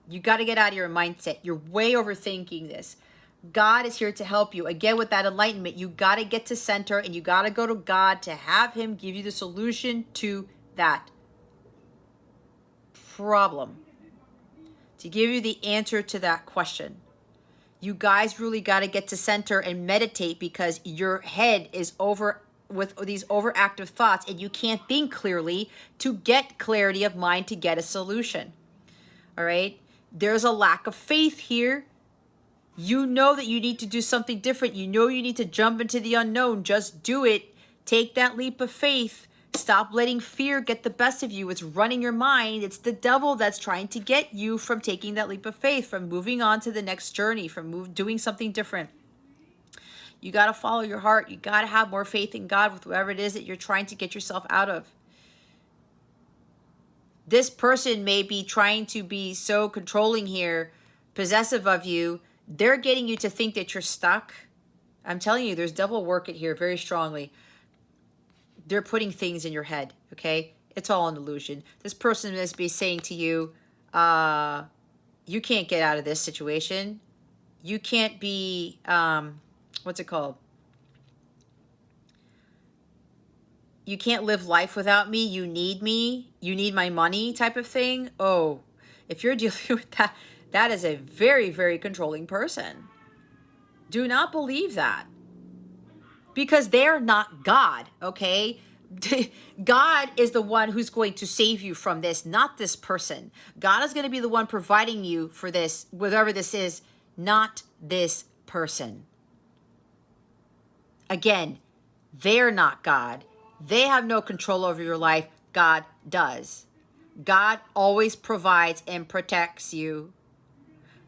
You got to get out of your mindset. You're way overthinking this. God is here to help you. Again, with that enlightenment, you got to get to center and you got to go to God to have him give you the solution to that problem, to give you the answer to that question. You guys really got to get to center and meditate because your head is over with these overactive thoughts and you can't think clearly to get clarity of mind to get a solution. All right? There's a lack of faith here. You know that you need to do something different. You know you need to jump into the unknown. Just do it. Take that leap of faith. Stop letting fear get the best of you. It's running your mind. It's the devil that's trying to get you from taking that leap of faith, from moving on to the next journey, from doing something different. You got to follow your heart. You got to have more faith in God with whatever it is that you're trying to get yourself out of. This person may be trying to be so controlling here, possessive of you. They're getting you to think that you're stuck. I'm telling you, there's devil work in here very strongly. They're putting things in your head, okay? It's all an illusion. This person must be saying to you, you can't get out of this situation. You can't be, what's it called? you can't live life without me, you need my money type of thing. Oh, if you're dealing with that, that is a very, very controlling person. Do not believe that, because they're not God, okay? God is the one who's going to save you from this, not this person. God is going to be the one providing you for this, whatever this is, not this person. Again, they're not God. They have no control over your life. God does. God always provides and protects you.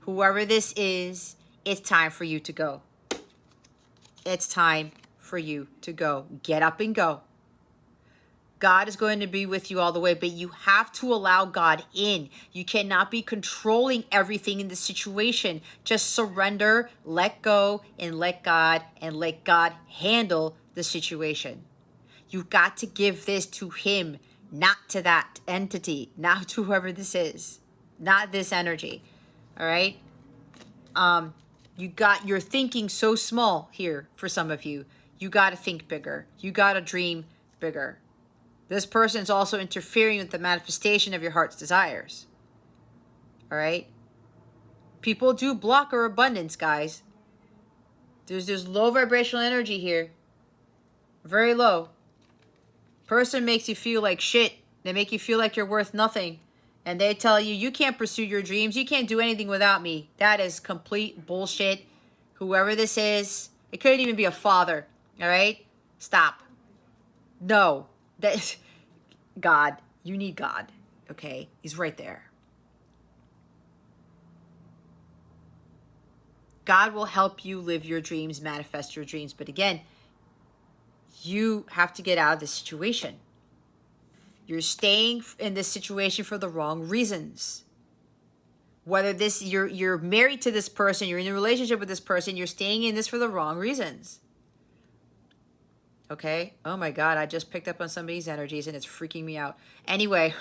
Whoever this is, it's time for you to go. It's time for you to go. Get up and go. God is going to be with you all the way, but you have to allow God in. You cannot be controlling everything in the situation. Just surrender, let go, and let God handle the situation. You've got to give this to Him, not to that entity, not to whoever this is, not this energy. All right? You're thinking so small here for some of you. You got to think bigger. You got to dream bigger. This person is also interfering with the manifestation of your heart's desires. All right? People do block our abundance, guys. There's low vibrational energy here. Very low. Person makes you feel like shit. They make you feel like you're worth nothing. And they tell you, you can't pursue your dreams. You can't do anything without me. That is complete bullshit. Whoever this is, it couldn't even be a father. All right? Stop. No. That God, you need God, okay? He's right there. God will help you live your dreams, manifest your dreams. But again, you have to get out of this situation. You're staying in this situation for the wrong reasons. Whether you're married to this person, you're in a relationship with this person, you're staying in this for the wrong reasons. Okay? Oh my God, I just picked up on somebody's energies and it's freaking me out. Anyway,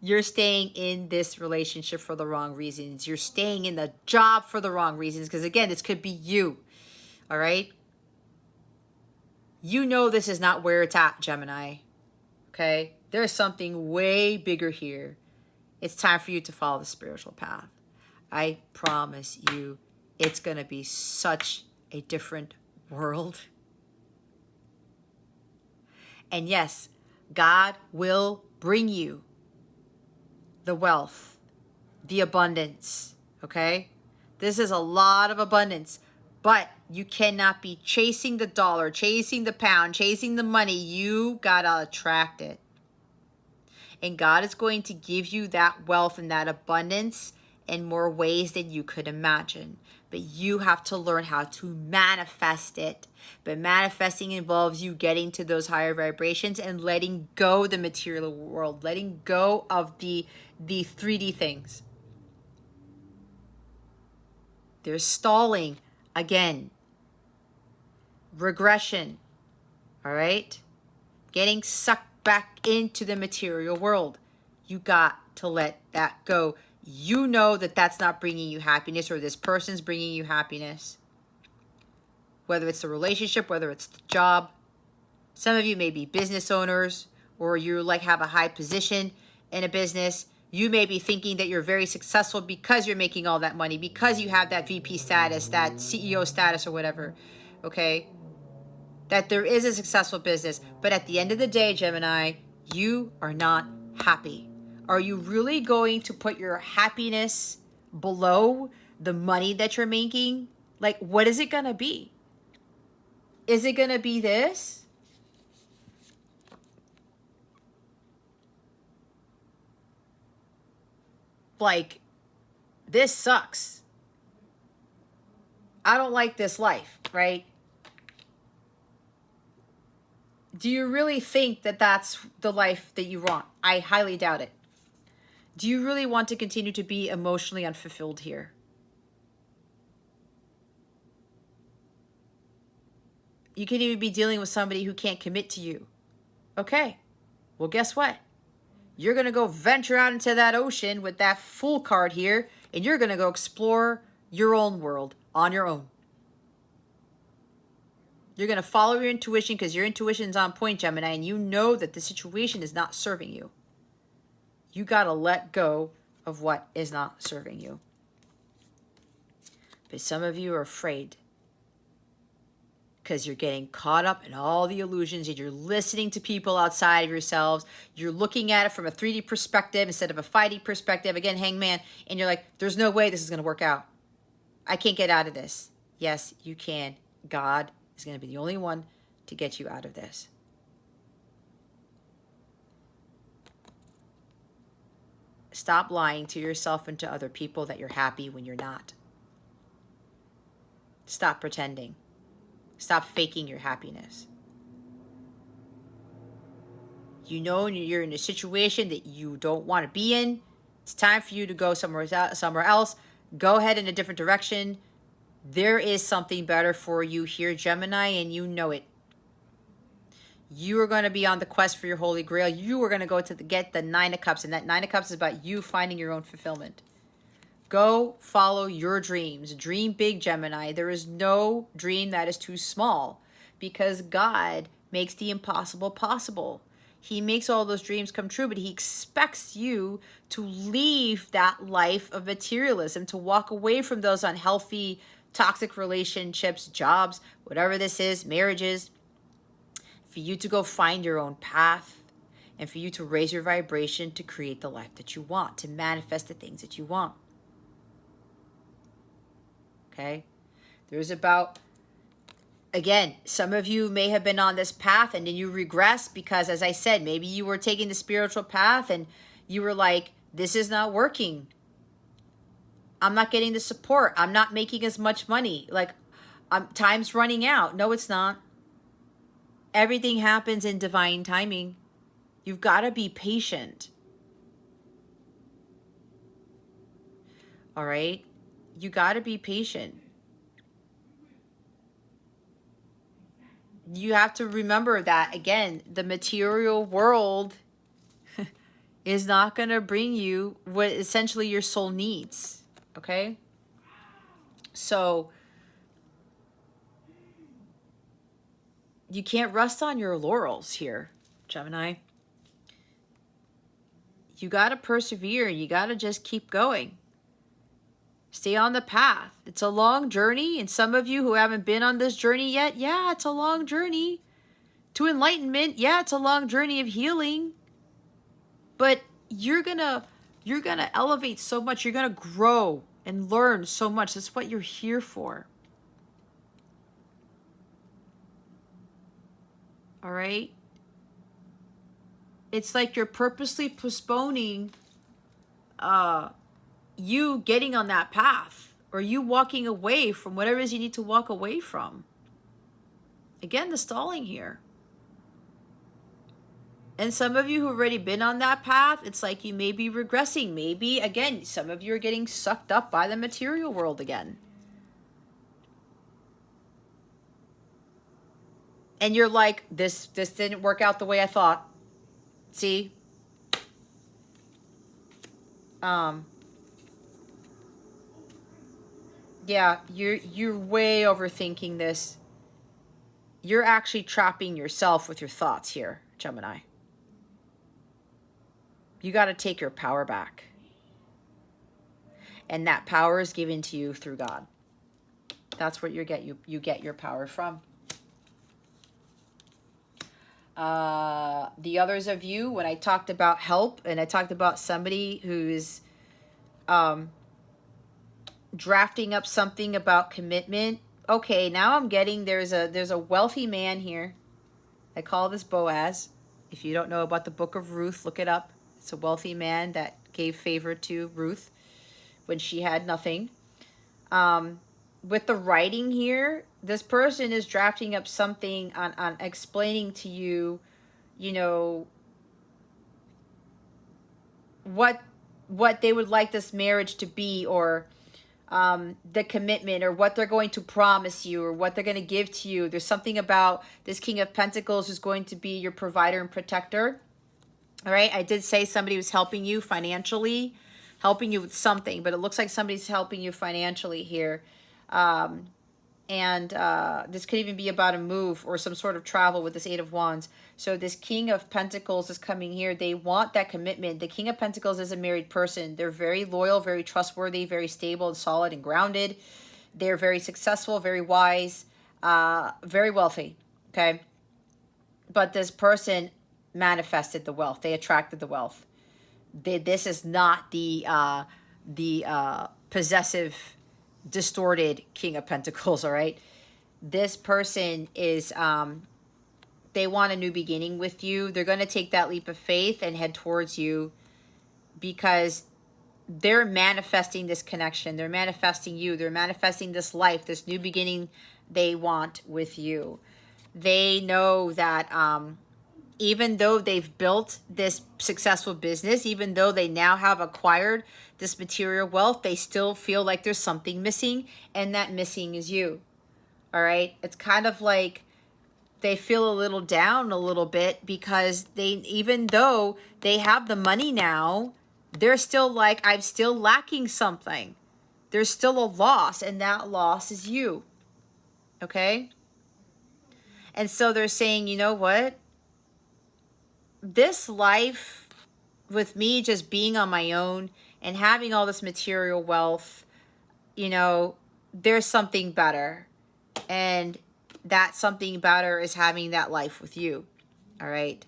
you're staying in this relationship for the wrong reasons. You're staying in the job for the wrong reasons. Because again, this could be you. All right? You know this is not where it's at, Gemini. Okay? There's something way bigger here. It's time for you to follow the spiritual path. I promise you, it's going to be such a different world. And yes, God will bring you the wealth, the abundance, okay? This is a lot of abundance, but you cannot be chasing the dollar, chasing the pound, chasing the money. You gotta attract it. And God is going to give you that wealth and that abundance in more ways than you could imagine. But you have to learn how to manifest it. But manifesting involves you getting to those higher vibrations and letting go the material world, letting go of the 3D things. There's stalling again. Regression. All right? Getting sucked back into the material world. You got to let that go. You know that that's not bringing you happiness, or this person's bringing you happiness. Whether it's the relationship, whether it's the job. Some of you may be business owners, or you have a high position in a business. You may be thinking that you're very successful because you're making all that money, because you have that VP status, that CEO status, or whatever. Okay? That there is a successful business. But at the end of the day, Gemini, you are not happy. Are you really going to put your happiness below the money that you're making? What is it going to be? Is it going to be this? This sucks. I don't like this life, right? Do you really think that that's the life that you want? I highly doubt it. Do you really want to continue to be emotionally unfulfilled here? You could even be dealing with somebody who can't commit to you. Okay, well, guess what? You're going to go venture out into that ocean with that Fool card here, and you're going to go explore your own world on your own. You're going to follow your intuition because your intuition's on point, Gemini, and you know that the situation is not serving you. You got to let go of what is not serving you. But some of you are afraid because you're getting caught up in all the illusions and you're listening to people outside of yourselves. You're looking at it from a 3D perspective instead of a 5D perspective. Again, hangman. And you're like, there's no way this is going to work out. I can't get out of this. Yes, you can. God is going to be the only one to get you out of this. Stop lying to yourself and to other people that you're happy when you're not. Stop pretending. Stop faking your happiness. You know you're in a situation that you don't want to be in. It's time for you to go somewhere else. Go ahead in a different direction. There is something better for you here, Gemini, and you know it. You are going to be on the quest for your holy grail. You are going to go to get the Nine of Cups, and that Nine of Cups is about you finding your own fulfillment. Go follow your dreams. Dream big, Gemini. There is no dream that is too small because God makes the impossible possible. He makes all those dreams come true, but he expects you to leave that life of materialism, to walk away from those unhealthy, toxic relationships, jobs, whatever this is, marriages, for you to go find your own path and for you to raise your vibration to create the life that you want, to manifest the things that you want. Okay? There's about, again, some of you may have been on this path and then you regress because, as I said, maybe you were taking the spiritual path and you were like, this is not working. I'm not getting the support. I'm not making as much money. Like, time's running out. No, it's not. Everything happens in divine timing. You've got to be patient. All right? You got to be patient. You have to remember that, again, the material world is not going to bring you what essentially your soul needs. Okay? So you can't rest on your laurels here, Gemini. You got to persevere. You got to just keep going. Stay on the path. It's a long journey. And some of you who haven't been on this journey yet, yeah, it's a long journey. To enlightenment, yeah, it's a long journey of healing. But you're gonna elevate so much. You're gonna grow and learn so much. That's what you're here for. All right? It's like you're purposely postponing you getting on that path, or you walking away from whatever it is you need to walk away from. Again, the stalling here. And some of you who've already been on that path, it's like you may be regressing. Maybe, again, some of you are getting sucked up by the material world again. And you're like, this didn't work out the way I thought. See? Yeah, you're way overthinking this. You're actually trapping yourself with your thoughts here, Gemini. You got to take your power back. And that power is given to you through God. That's where you get your power from. The others of you, when I talked about help and I talked about somebody who's drafting up something about commitment. Okay, now I'm getting there's a wealthy man here. I call this Boaz. If you don't know about the book of Ruth, look it up. It's a wealthy man that gave favor to Ruth when she had nothing. With the writing here, this person is drafting up something on explaining to you, you know, what they would like this marriage to be, or the commitment, or what they're going to promise you, or what they're going to give to you. There's something about this King of Pentacles who's going to be your provider and protector. All right, I did say somebody was helping you financially, helping you with something, but it looks like somebody's helping you financially here. And this could even be about a move or some sort of travel with this Eight of Wands. So this King of Pentacles is coming here. They want that commitment. The King of Pentacles is a married person. They're very loyal, very trustworthy, very stable and solid and grounded. They're very successful, very wise, very wealthy. Okay. But this person manifested the wealth. They attracted the wealth. This is not the possessive, distorted King of Pentacles, all right? This person is, they want a new beginning with you. They're going to take that leap of faith and head towards you because they're manifesting this connection. They're manifesting you. They're manifesting this life, this new beginning they want with you. They know that even though they've built this successful business, even though they now have acquired this material wealth, they still feel like there's something missing, and that missing is you. All right? It's kind of like they feel a little down a little bit because even though they have the money now, they're still like, I'm still lacking something. There's still a loss, and that loss is you. Okay? And so they're saying, you know what? This life with me just being on my own and having all this material wealth, you know, there's something better. And that something better is having that life with you. All right.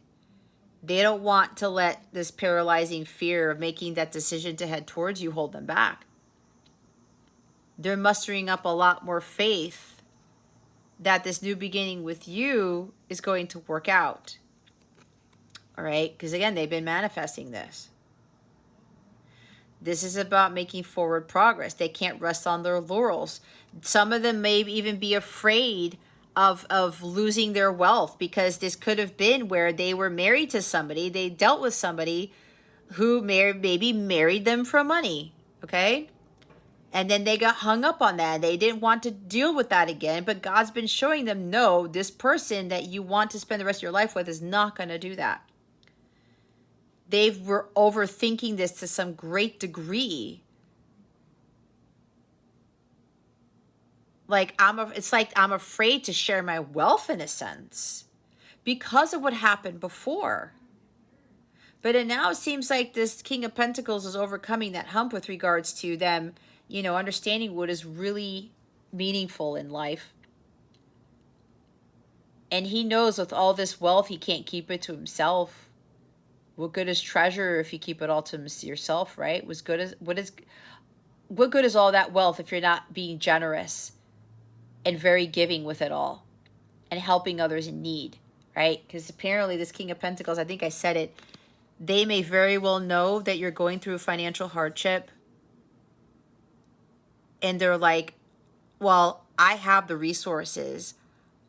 They don't want to let this paralyzing fear of making that decision to head towards you hold them back. They're mustering up a lot more faith that this new beginning with you is going to work out. All right. Because again, they've been manifesting this. This is about making forward progress. They can't rest on their laurels. Some of them may even be afraid of losing their wealth because this could have been where they were married to somebody. They dealt with somebody who maybe married them for money, okay? And then they got hung up on that. They didn't want to deal with that again, but God's been showing them, no, this person that you want to spend the rest of your life with is not going to do that. They were overthinking this to some great degree. It's like I'm afraid to share my wealth in a sense because of what happened before. But now it seems like this King of Pentacles is overcoming that hump with regards to them, you know, understanding what is really meaningful in life. And he knows with all this wealth, he can't keep it to himself. What good is treasure if you keep it all to yourself, right? What good is all that wealth if you're not being generous and very giving with it all and helping others in need, right? Because apparently this King of Pentacles, I think I said it, they may very well know that you're going through financial hardship. And they're like, well, I have the resources.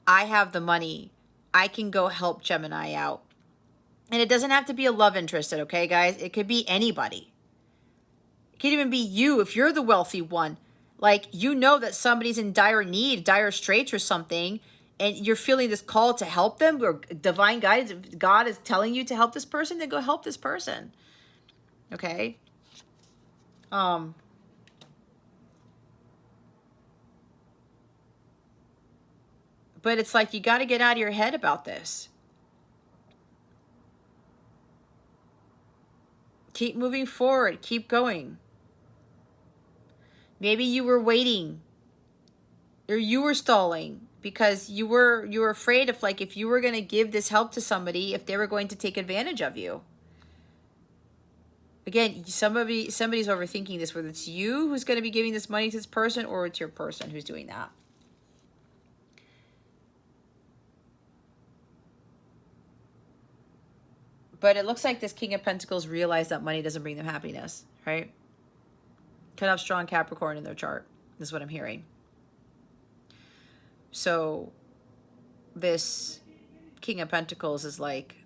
I have the money. I can go help Gemini out. And it doesn't have to be a love interest, okay, guys? It could be anybody. It could even be you if you're the wealthy one. Like, you know that somebody's in dire need, dire straits or something, and you're feeling this call to help them, or divine guidance, if God is telling you to help this person, then go help this person. Okay? But it's like you got to get out of your head about this. Keep moving forward. Keep going. Maybe you were waiting or you were stalling because you were afraid of, like, if you were going to give this help to somebody, if they were going to take advantage of you. Again, somebody's overthinking this, whether it's you who's going to be giving this money to this person or it's your person who's doing that. But it looks like this King of Pentacles realized that money doesn't bring them happiness, right? Could have strong Capricorn in their chart. This is what I'm hearing. So this King of Pentacles is like,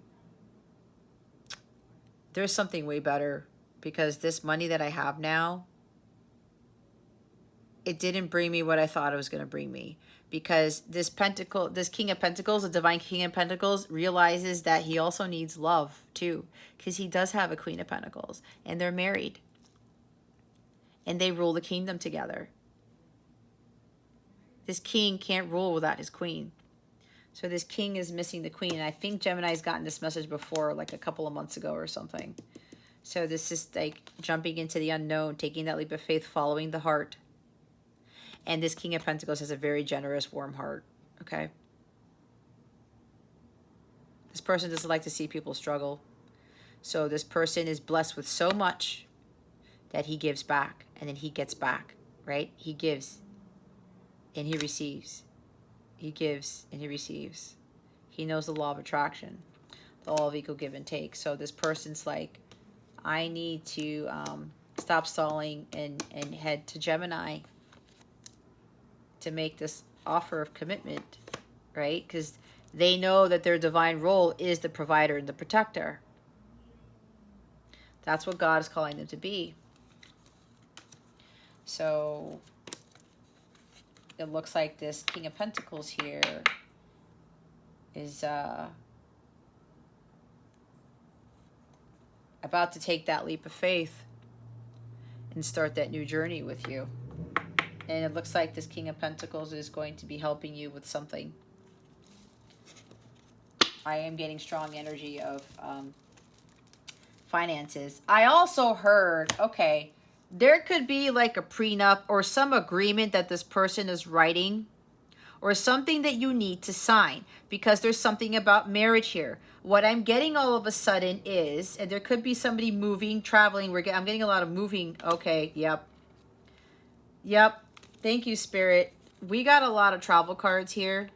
there's something way better, because this money that I have now, it didn't bring me what I thought it was going to bring me. Because this King of Pentacles, the divine King of Pentacles, realizes that he also needs love too, because he does have a Queen of Pentacles and they're married and they rule the kingdom together. This king can't rule without his queen. So this king is missing the queen. And I think Gemini's gotten this message before, like a couple of months ago or something. So this is like jumping into the unknown, taking that leap of faith, following the heart. And this King of Pentacles has a very generous, warm heart, okay? This person doesn't like to see people struggle. So this person is blessed with so much that he gives back, and then he gets back, right? He gives and he receives. He gives and he receives. He knows the law of attraction, the law of equal give and take. So this person's like, I need to stop stalling and head to Gemini to make this offer of commitment, right? Because they know that their divine role is the provider and the protector. That's what God is calling them to be. So it looks like this King of Pentacles here is about to take that leap of faith and start that new journey with you. And it looks like this King of Pentacles is going to be helping you with something. I am getting strong energy of finances. I also heard, okay, there could be like a prenup or some agreement that this person is writing, or something that you need to sign, because there's something about marriage here. What I'm getting all of a sudden is, and there could be somebody moving, traveling. I'm getting a lot of moving. Okay, yep. Thank you, Spirit. We got a lot of travel cards here.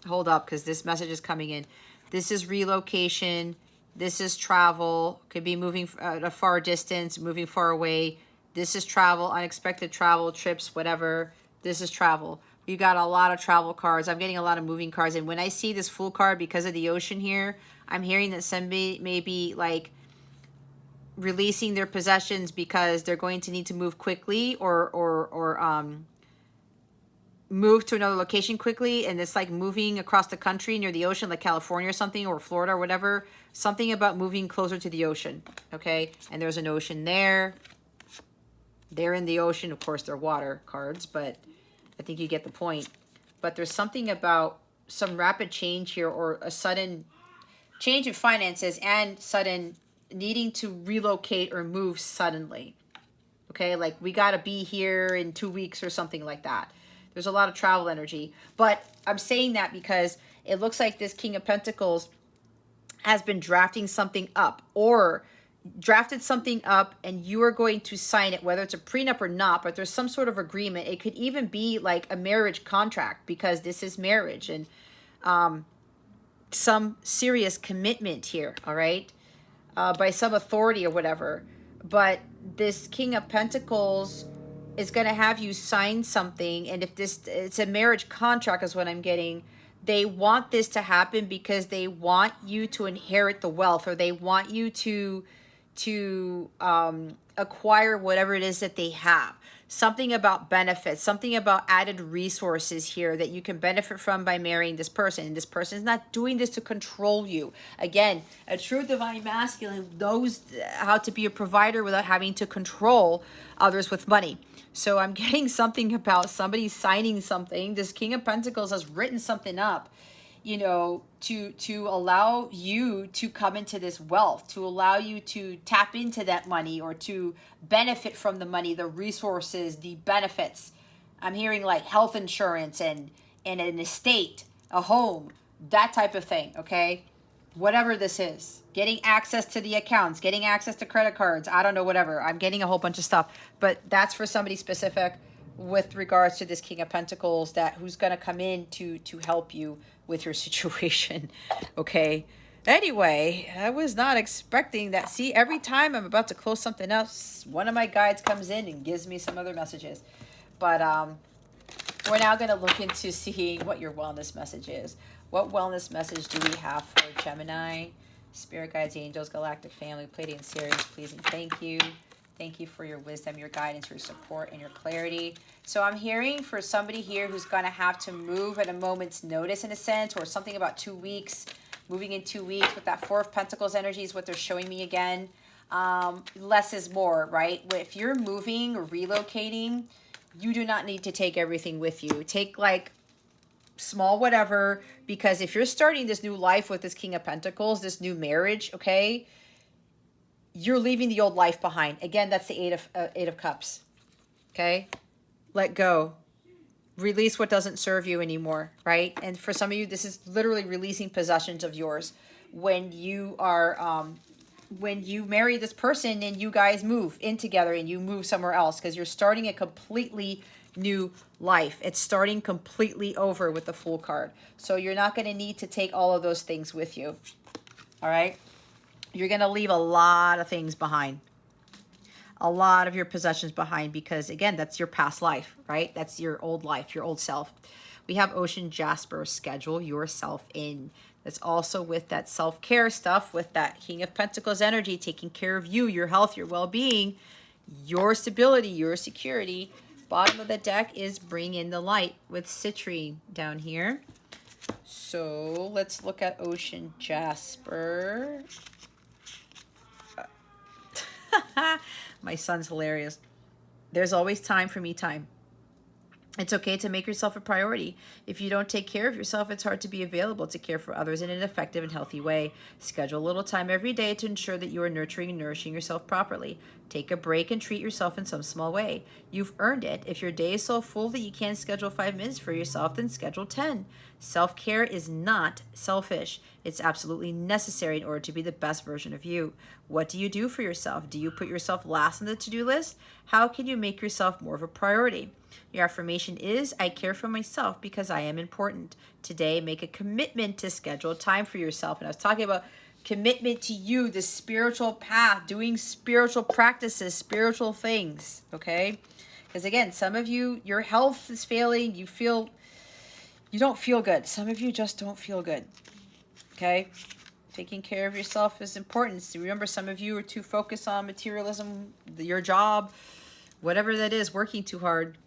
Hold up, because this message is coming in. This is relocation. This is travel. Could be moving at a far distance, moving far away. This is travel, unexpected travel, trips, whatever. This is travel. You got a lot of travel cards. I'm getting a lot of moving cards. And when I see this Fool card, because of the ocean here, I'm hearing that somebody may be like releasing their possessions because they're going to need to move quickly, or move to another location quickly. And it's like moving across the country near the ocean, like California or something, or Florida or whatever. Something about moving closer to the ocean, okay? And there's an ocean there. They're in the ocean. Of course, they're water cards, but I think you get the point. But there's something about some rapid change here, or a sudden change in finances and sudden needing to relocate or move suddenly. Okay, like we got to be here in 2 weeks or something like that. There's a lot of travel energy. But I'm saying that because it looks like this King of Pentacles has been drafting something up, or drafted something up, and you are going to sign it, whether it's a prenup or not, but there's some sort of agreement. It could even be like a marriage contract, because this is marriage, and some serious commitment here, all right, by some authority or whatever. But this King of Pentacles is going to have you sign something, and if this, it's a marriage contract is what I'm getting. They want this to happen because they want you to inherit the wealth, or they want you to acquire whatever it is that they have. Something about benefits, something about added resources here that you can benefit from by marrying this person. And this person is not doing this to control you. Again, a true divine masculine knows how to be a provider without having to control others with money. So I'm getting something about somebody signing something. This King of Pentacles has written something up, you know, to allow you to come into this wealth, to allow you to tap into that money, or to benefit from the money, the resources, the benefits. I'm hearing like health insurance and an estate, a home, that type of thing, okay? Whatever this is. Getting access to the accounts, getting access to credit cards, I don't know, whatever. I'm getting a whole bunch of stuff, but that's for somebody specific with regards to this King of Pentacles, that who's going to come in to help you with your situation. Okay. Anyway, I was not expecting that. See, every time I'm about to close something else, one of my guides comes in and gives me some other messages. But we're now going to look into seeing what your wellness message is. What wellness message do we have for Gemini? Spirit guides, angels, galactic family, Pleiadian series, please and thank you. Thank you for your wisdom, your guidance, your support, and your clarity. So I'm hearing for somebody here who's going to have to move at a moment's notice, in a sense, or something about 2 weeks, moving in 2 weeks with that Four of Pentacles energy is what they're showing me again. Less is more, right? If you're moving or relocating, you do not need to take everything with you. Take like small whatever, because if you're starting this new life with this King of Pentacles, this new marriage, okay, you're leaving the old life behind. Again, that's the Eight of Cups. Okay, let go. Release what doesn't serve you anymore, right? And for some of you, this is literally releasing possessions of yours. When you are, when you marry this person and you guys move in together and you move somewhere else, because you're starting a completely new life. It's starting completely over with the Fool card. So you're not going to need to take all of those things with you. All right? You're going to leave a lot of things behind. A lot of your possessions behind, because again, that's your past life, right? That's your old life, your old self. We have Ocean Jasper, schedule yourself in. That's also with that self-care stuff, with that King of Pentacles energy, taking care of you, your health, your well-being, your stability, your security. Bottom of the deck is bring in the light with citrine down here. So let's look at Ocean Jasper. My son's hilarious. There's always time for me time. It's okay to make yourself a priority. If you don't take care of yourself, it's hard to be available to care for others in an effective and healthy way. Schedule a little time every day to ensure that you are nurturing and nourishing yourself properly. Take a break and treat yourself in some small way. You've earned it. If your day is so full that you can't schedule 5 minutes for yourself, then schedule 10. Self-care is not selfish. It's absolutely necessary in order to be the best version of you. What do you do for yourself? Do you put yourself last on the to-do list? How can you make yourself more of a priority? Your affirmation is, I care for myself because I am important. Today, make a commitment to schedule time for yourself. And I was talking about commitment to you, the spiritual path, doing spiritual practices, spiritual things, okay? Because again, some of you, your health is failing. You don't feel good. Some of you just don't feel good, okay? Taking care of yourself is important. So remember, some of you are too focused on materialism, your job, whatever that is, working too hard.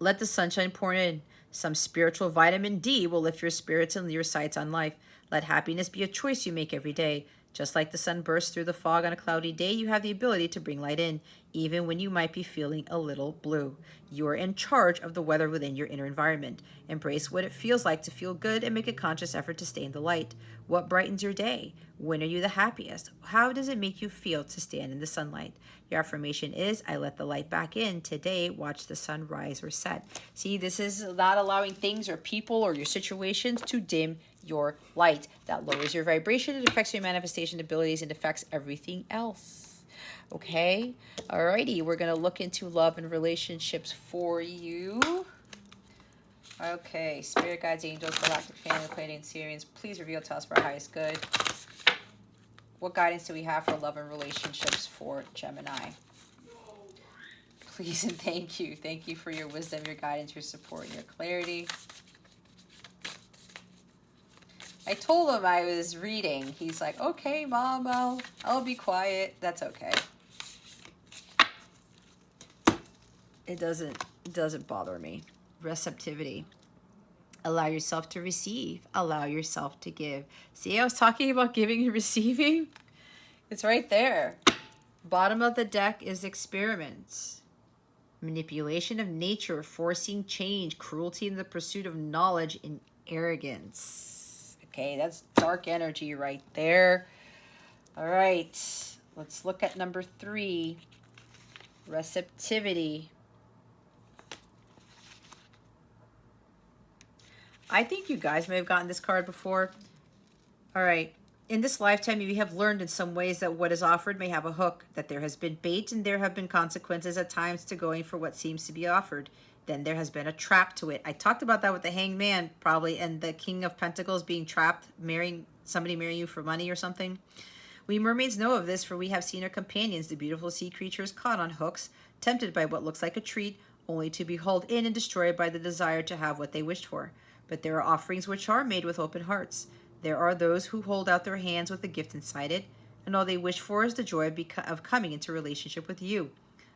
Let the sunshine pour in. Some spiritual vitamin D will lift your spirits and your sights on life. Let happiness be a choice you make every day. Just like the sun bursts through the fog on a cloudy day, you have the ability to bring light in, even when you might be feeling a little blue. You are in charge of the weather within your inner environment. Embrace what it feels like to feel good and make a conscious effort to stay in the light. What brightens your day? When are you the happiest? How does it make you feel to stand in the sunlight? Your affirmation is, I let the light back in. Today, watch the sun rise or set. See, this is not allowing things or people or your situations to dim your light. That lowers your vibration. It affects your manifestation abilities and affects everything else. Okay? Alrighty, we're going to look into love and relationships for you. Okay, spirit guides, angels, galactic family, Pleiadian Sirians, please reveal to us for our highest good. What guidance do we have for love and relationships for Gemini? Please and thank you. Thank you for your wisdom, your guidance, your support, and your clarity. I told him I was reading. He's like, okay, Mom, I'll be quiet. That's okay. It doesn't bother me. Receptivity. Allow yourself to receive. Allow yourself to give. See, I was talking about giving and receiving. It's right there. Bottom of the deck is experiments. Manipulation of nature, forcing change, cruelty in the pursuit of knowledge, and arrogance. Okay, that's dark energy right there. All right, let's look at number 3. Receptivity. I think you guys may have gotten this card before. All right. In this lifetime, you have learned in some ways that what is offered may have a hook, that there has been bait and there have been consequences at times to going for what seems to be offered. Then there has been a trap to it. I talked about that with the Hanged Man, probably, and the King of Pentacles being trapped, somebody marrying you for money or something. We mermaids know of this, for we have seen our companions, the beautiful sea creatures, caught on hooks, tempted by what looks like a treat, only to be hauled in and destroyed by the desire to have what they wished for. But there are offerings which are made with open hearts. There are those who hold out their hands with a gift inside it, and all they wish for is the joy of coming into relationship with you,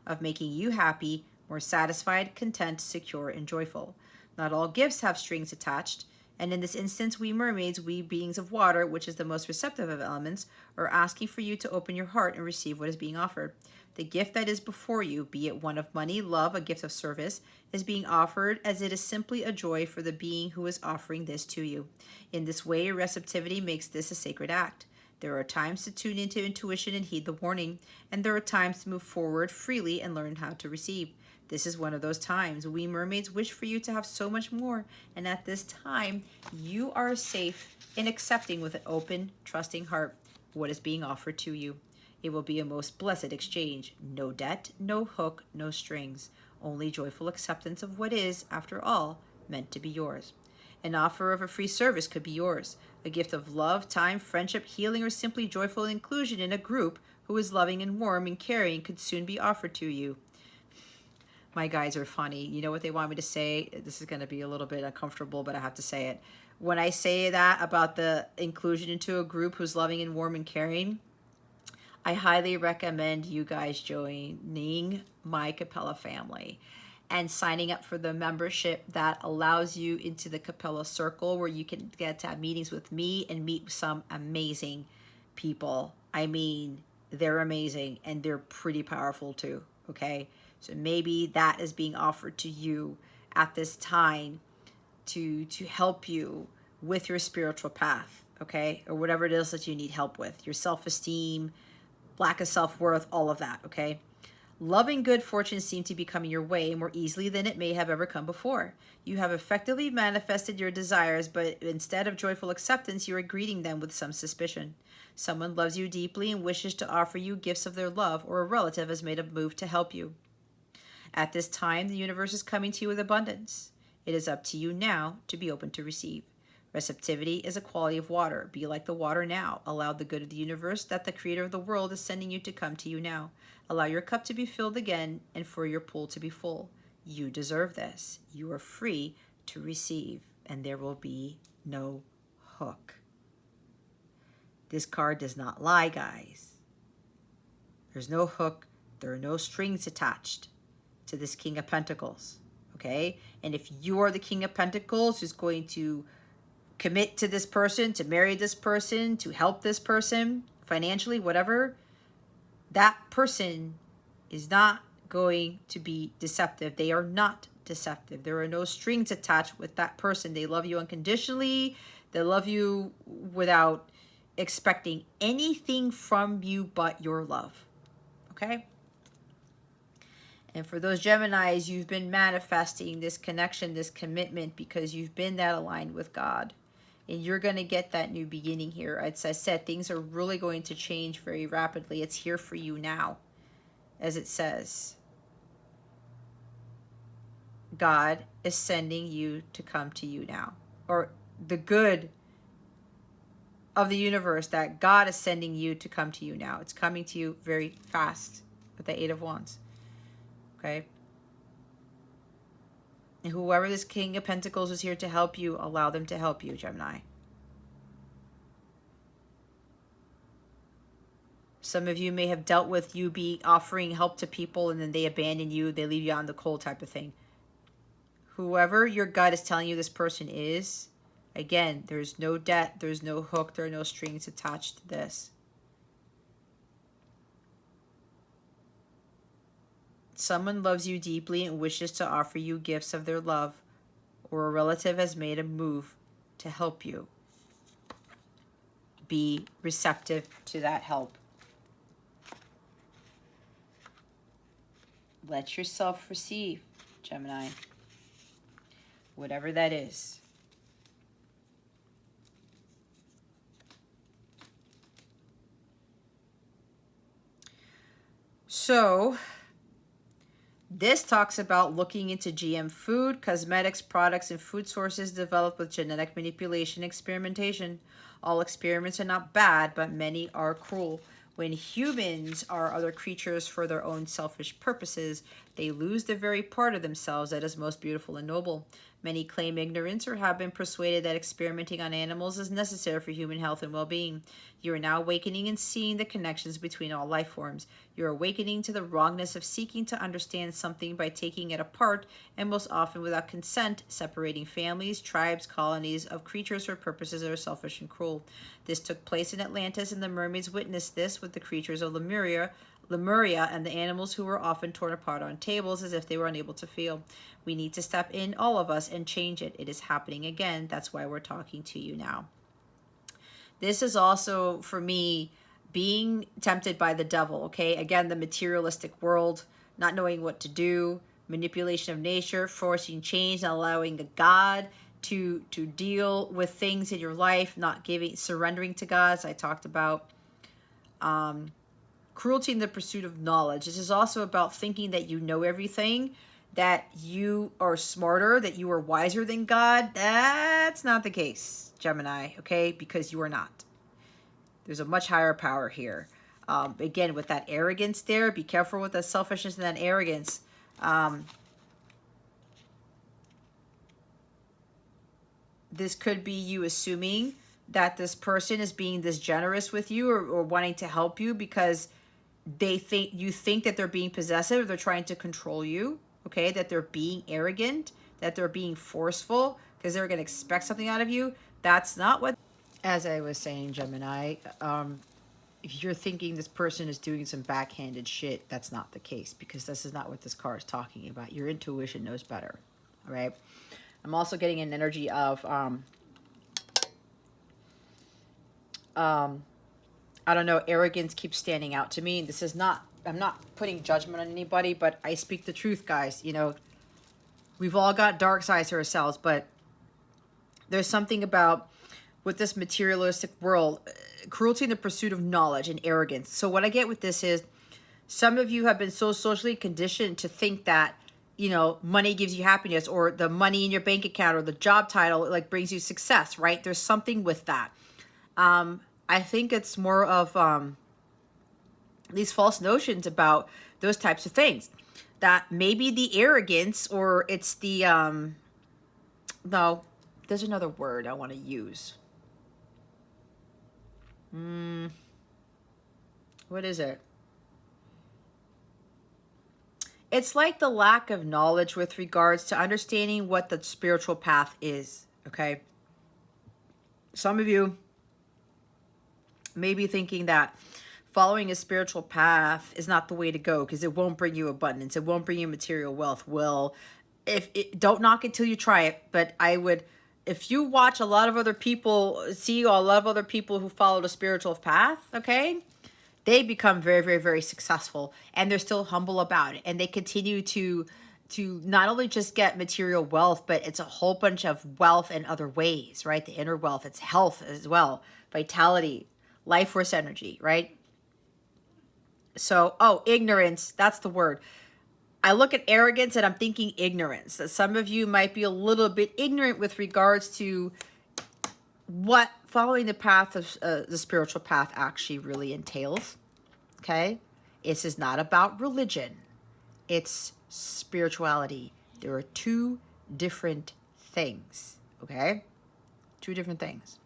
of making you happy, more satisfied, content, secure, and joyful. Not all gifts have strings attached. And in this instance, we mermaids, we beings of water, which is the most receptive of elements, are asking for you to open your heart and receive what is being offered. The gift that is before you, be it one of money, love, a gift of service, is being offered as it is simply a joy for the being who is offering this to you. In this way, your receptivity makes this a sacred act. There are times to tune into intuition and heed the warning, and there are times to move forward freely and learn how to receive. This is one of those times. We mermaids wish for you to have so much more, and at this time, you are safe in accepting with an open, trusting heart what is being offered to you. It will be a most blessed exchange. No debt, no hook, no strings. Only joyful acceptance of what is, after all, meant to be yours. An offer of a free service could be yours. A gift of love, time, friendship, healing, or simply joyful inclusion in a group who is loving and warm and caring could soon be offered to you. My guys are funny. You know what they want me to say? This is going to be a little bit uncomfortable, but I have to say it. When I say that about the inclusion into a group who's loving and warm and caring, I highly recommend you guys joining my Capella family and signing up for the membership that allows you into the Capella circle, where you can get to have meetings with me and meet some amazing people. I mean, they're amazing and they're pretty powerful too, okay? So maybe that is being offered to you at this time to help you with your spiritual path, okay? Or whatever it is that you need help with, your self-esteem, lack of self-worth, all of that, okay? Love and good fortune seem to be coming your way more easily than it may have ever come before. You have effectively manifested your desires, but instead of joyful acceptance, you are greeting them with some suspicion. Someone loves you deeply and wishes to offer you gifts of their love, or a relative has made a move to help you. At this time, the universe is coming to you with abundance. It is up to you now to be open to receive. Receptivity is a quality of water. Be like the water now. Allow the good of the universe that the creator of the world is sending you to come to you now. Allow your cup to be filled again and for your pool to be full. You deserve this. You are free to receive, and there will be no hook. This card does not lie, guys. There's no hook. There are no strings attached to this King of Pentacles, okay? And if you are the King of Pentacles who's going to commit to this person, to marry this person, to help this person financially, whatever, that person is not going to be deceptive. They are not deceptive. There are no strings attached with that person. They love you unconditionally. They love you without expecting anything from you but your love, okay? And for those Geminis, you've been manifesting this connection, this commitment, because you've been that aligned with God. And you're going to get that new beginning here. As I said, things are really going to change very rapidly. It's here for you now, as it says. God is sending you to come to you now. Or the good of the universe, that God is sending you to come to you now. It's coming to you very fast with the Eight of Wands. Okay? And whoever this King of Pentacles is here to help you, allow them to help you, Gemini. Some of you may have dealt with you offering help to people and then they abandon you, they leave you out in the cold type of thing. Whoever your gut is telling you this person is, again, there's no debt, there's no hook, there are no strings attached to this. Someone loves you deeply and wishes to offer you gifts of their love, or a relative has made a move to help you. Be receptive to that help. Let yourself receive, Gemini, whatever that is. So, this talks about looking into GM food, cosmetics, products, and food sources developed with genetic manipulation and experimentation. All experiments are not bad, but many are cruel. When humans are other creatures for their own selfish purposes, they lose the very part of themselves that is most beautiful and noble. Many claim ignorance or have been persuaded that experimenting on animals is necessary for human health and well-being. You are now awakening and seeing the connections between all life forms. You are awakening to the wrongness of seeking to understand something by taking it apart, and most often without consent, separating families, tribes, colonies of creatures for purposes that are selfish and cruel. This took place in Atlantis, and the mermaids witnessed this with the creatures of Lemuria and the animals who were often torn apart on tables as if they were unable to feel. We need to step in, all of us, and change it. It is happening again. That's why we're talking to you now. This is also, for me, being tempted by the devil, okay? Again, the materialistic world, not knowing what to do, manipulation of nature, forcing change, and allowing a God to deal with things in your life, not surrendering to God, as I talked about. Cruelty in the pursuit of knowledge. This is also about thinking that you know everything, that you are smarter, that you are wiser than God. That's not the case, Gemini, okay? Because you are not. There's a much higher power here. Again, with that arrogance there, be careful with that selfishness and that arrogance. This could be you assuming that this person is being this generous with you or wanting to help you because you think that they're being possessive, they're trying to control you, okay? That they're being arrogant, that they're being forceful because they're going to expect something out of you. That's not what, as I was saying, Gemini, if you're thinking this person is doing some backhanded shit, that's not the case because this is not what this card is talking about. Your intuition knows better, all right? I'm also getting an energy of, I don't know, arrogance keeps standing out to me. This is not, I'm not putting judgment on anybody, but I speak the truth, guys. You know, we've all got dark sides to ourselves, but there's something about, with this materialistic world, cruelty in the pursuit of knowledge and arrogance. So what I get with this is, some of you have been so socially conditioned to think that, you know, money gives you happiness, or the money in your bank account or the job title, like, brings you success, right? There's something with that. I think it's more of these false notions about those types of things. That maybe the arrogance, or it's the, no, there's another word I want to use. What is it? It's like the lack of knowledge with regards to understanding what the spiritual path is, okay? Some of you may be thinking that following a spiritual path is not the way to go because it won't bring you abundance. It won't bring you material wealth. Well, don't knock it till you try it. But I would, if you watch a lot of other people, see a lot of other people who followed a spiritual path, okay, they become very, very, very successful, and they're still humble about it. And they continue to not only just get material wealth, but it's a whole bunch of wealth in other ways, right? The inner wealth, it's health as well, vitality, life force energy, right? So, ignorance, that's the word. I look at arrogance and I'm thinking ignorance. That some of you might be a little bit ignorant with regards to what following the path of the spiritual path actually really entails, okay? This is not about religion. It's spirituality. There are two different things, okay? Two different things.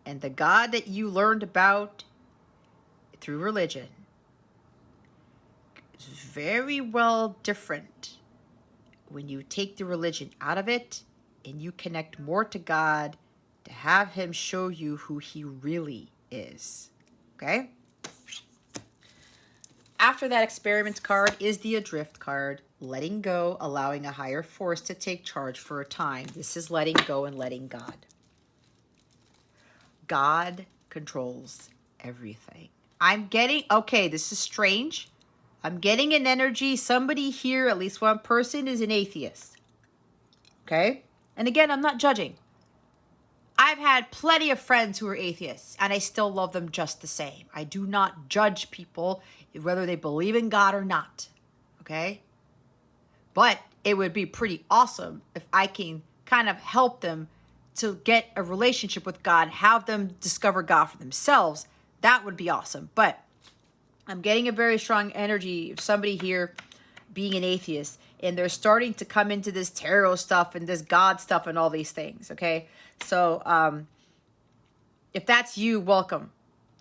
And the God that you learned about through religion is very well different when you take the religion out of it and you connect more to God to have him show you who he really is, okay? After that experiment card is the adrift card, letting go, allowing a higher force to take charge for a time. This is letting go and letting God. God controls everything. I'm getting, okay, this is strange. I'm getting an energy. Somebody here, at least one person, is an atheist. Okay? And again, I'm not judging. I've had plenty of friends who are atheists, and I still love them just the same. I do not judge people, whether they believe in God or not. Okay? But it would be pretty awesome if I can kind of help them to get a relationship with God, have them discover God for themselves. That would be awesome. But I'm getting a very strong energy of somebody here being an atheist, and they're starting to come into this tarot stuff and this God stuff and all these things. Okay. So, if that's you, welcome.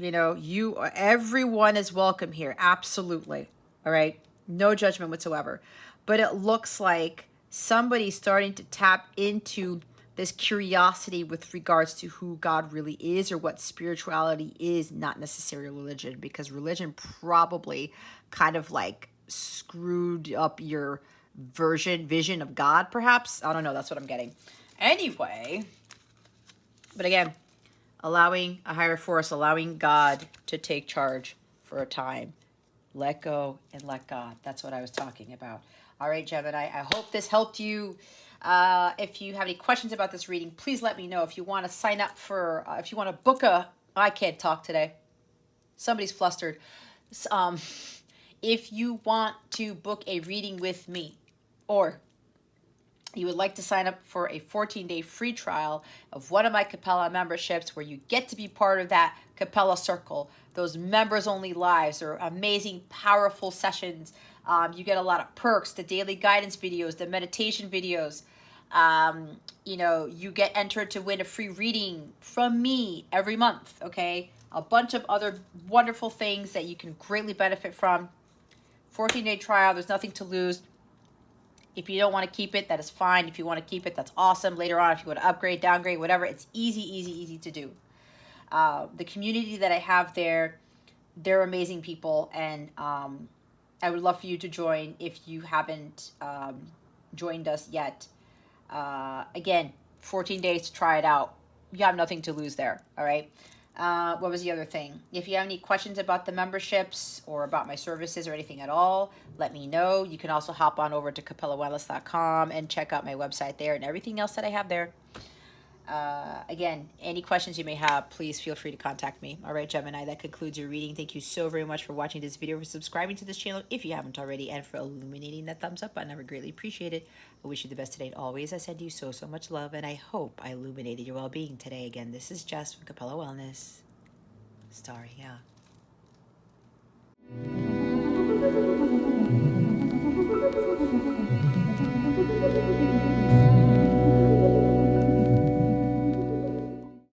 Everyone is welcome here. Absolutely. All right. No judgment whatsoever. But it looks like somebody's starting to tap into this curiosity with regards to who God really is, or what spirituality is, not necessarily religion, because religion probably kind of like screwed up your vision of God, perhaps. I don't know. That's what I'm getting. Anyway, but again, allowing a higher force, allowing God to take charge for a time. Let go and let God. That's what I was talking about. All right, Gemini, I hope this helped you. If you have any questions about this reading, please let me know. If you want to sign up for, if you want to book I can't talk today. Somebody's flustered. Um, if you want to book a reading with me, or you would like to sign up for a 14-day free trial of one of my Capella memberships, where you get to be part of that Capella circle, those members-only lives, or amazing, powerful sessions. You get a lot of perks, the daily guidance videos, the meditation videos. You get entered to win a free reading from me every month, okay? A bunch of other wonderful things that you can greatly benefit from. 14-day trial, there's nothing to lose. If you don't want to keep it, that is fine. If you want to keep it, that's awesome. Later on, if you want to upgrade, downgrade, whatever, it's easy to do. The community that I have there, they're amazing people, and I would love for you to join if you haven't joined us yet. Again, 14 days to try it out. You have nothing to lose there, all right? What was the other thing? If you have any questions about the memberships or about my services or anything at all, let me know. You can also hop on over to capellawellness.com and check out my website there and everything else that I have there. Again, any questions you may have, please feel free to contact me. All right, Gemini, that concludes your reading. Thank you so very much for watching this video, for subscribing to this channel if you haven't already, and for illuminating that thumbs up button. I would greatly appreciate it. I wish you the best today and always. I send you so much love, and I hope I illuminated your well-being today. Again, this is Jess from Capella Wellness, starring out.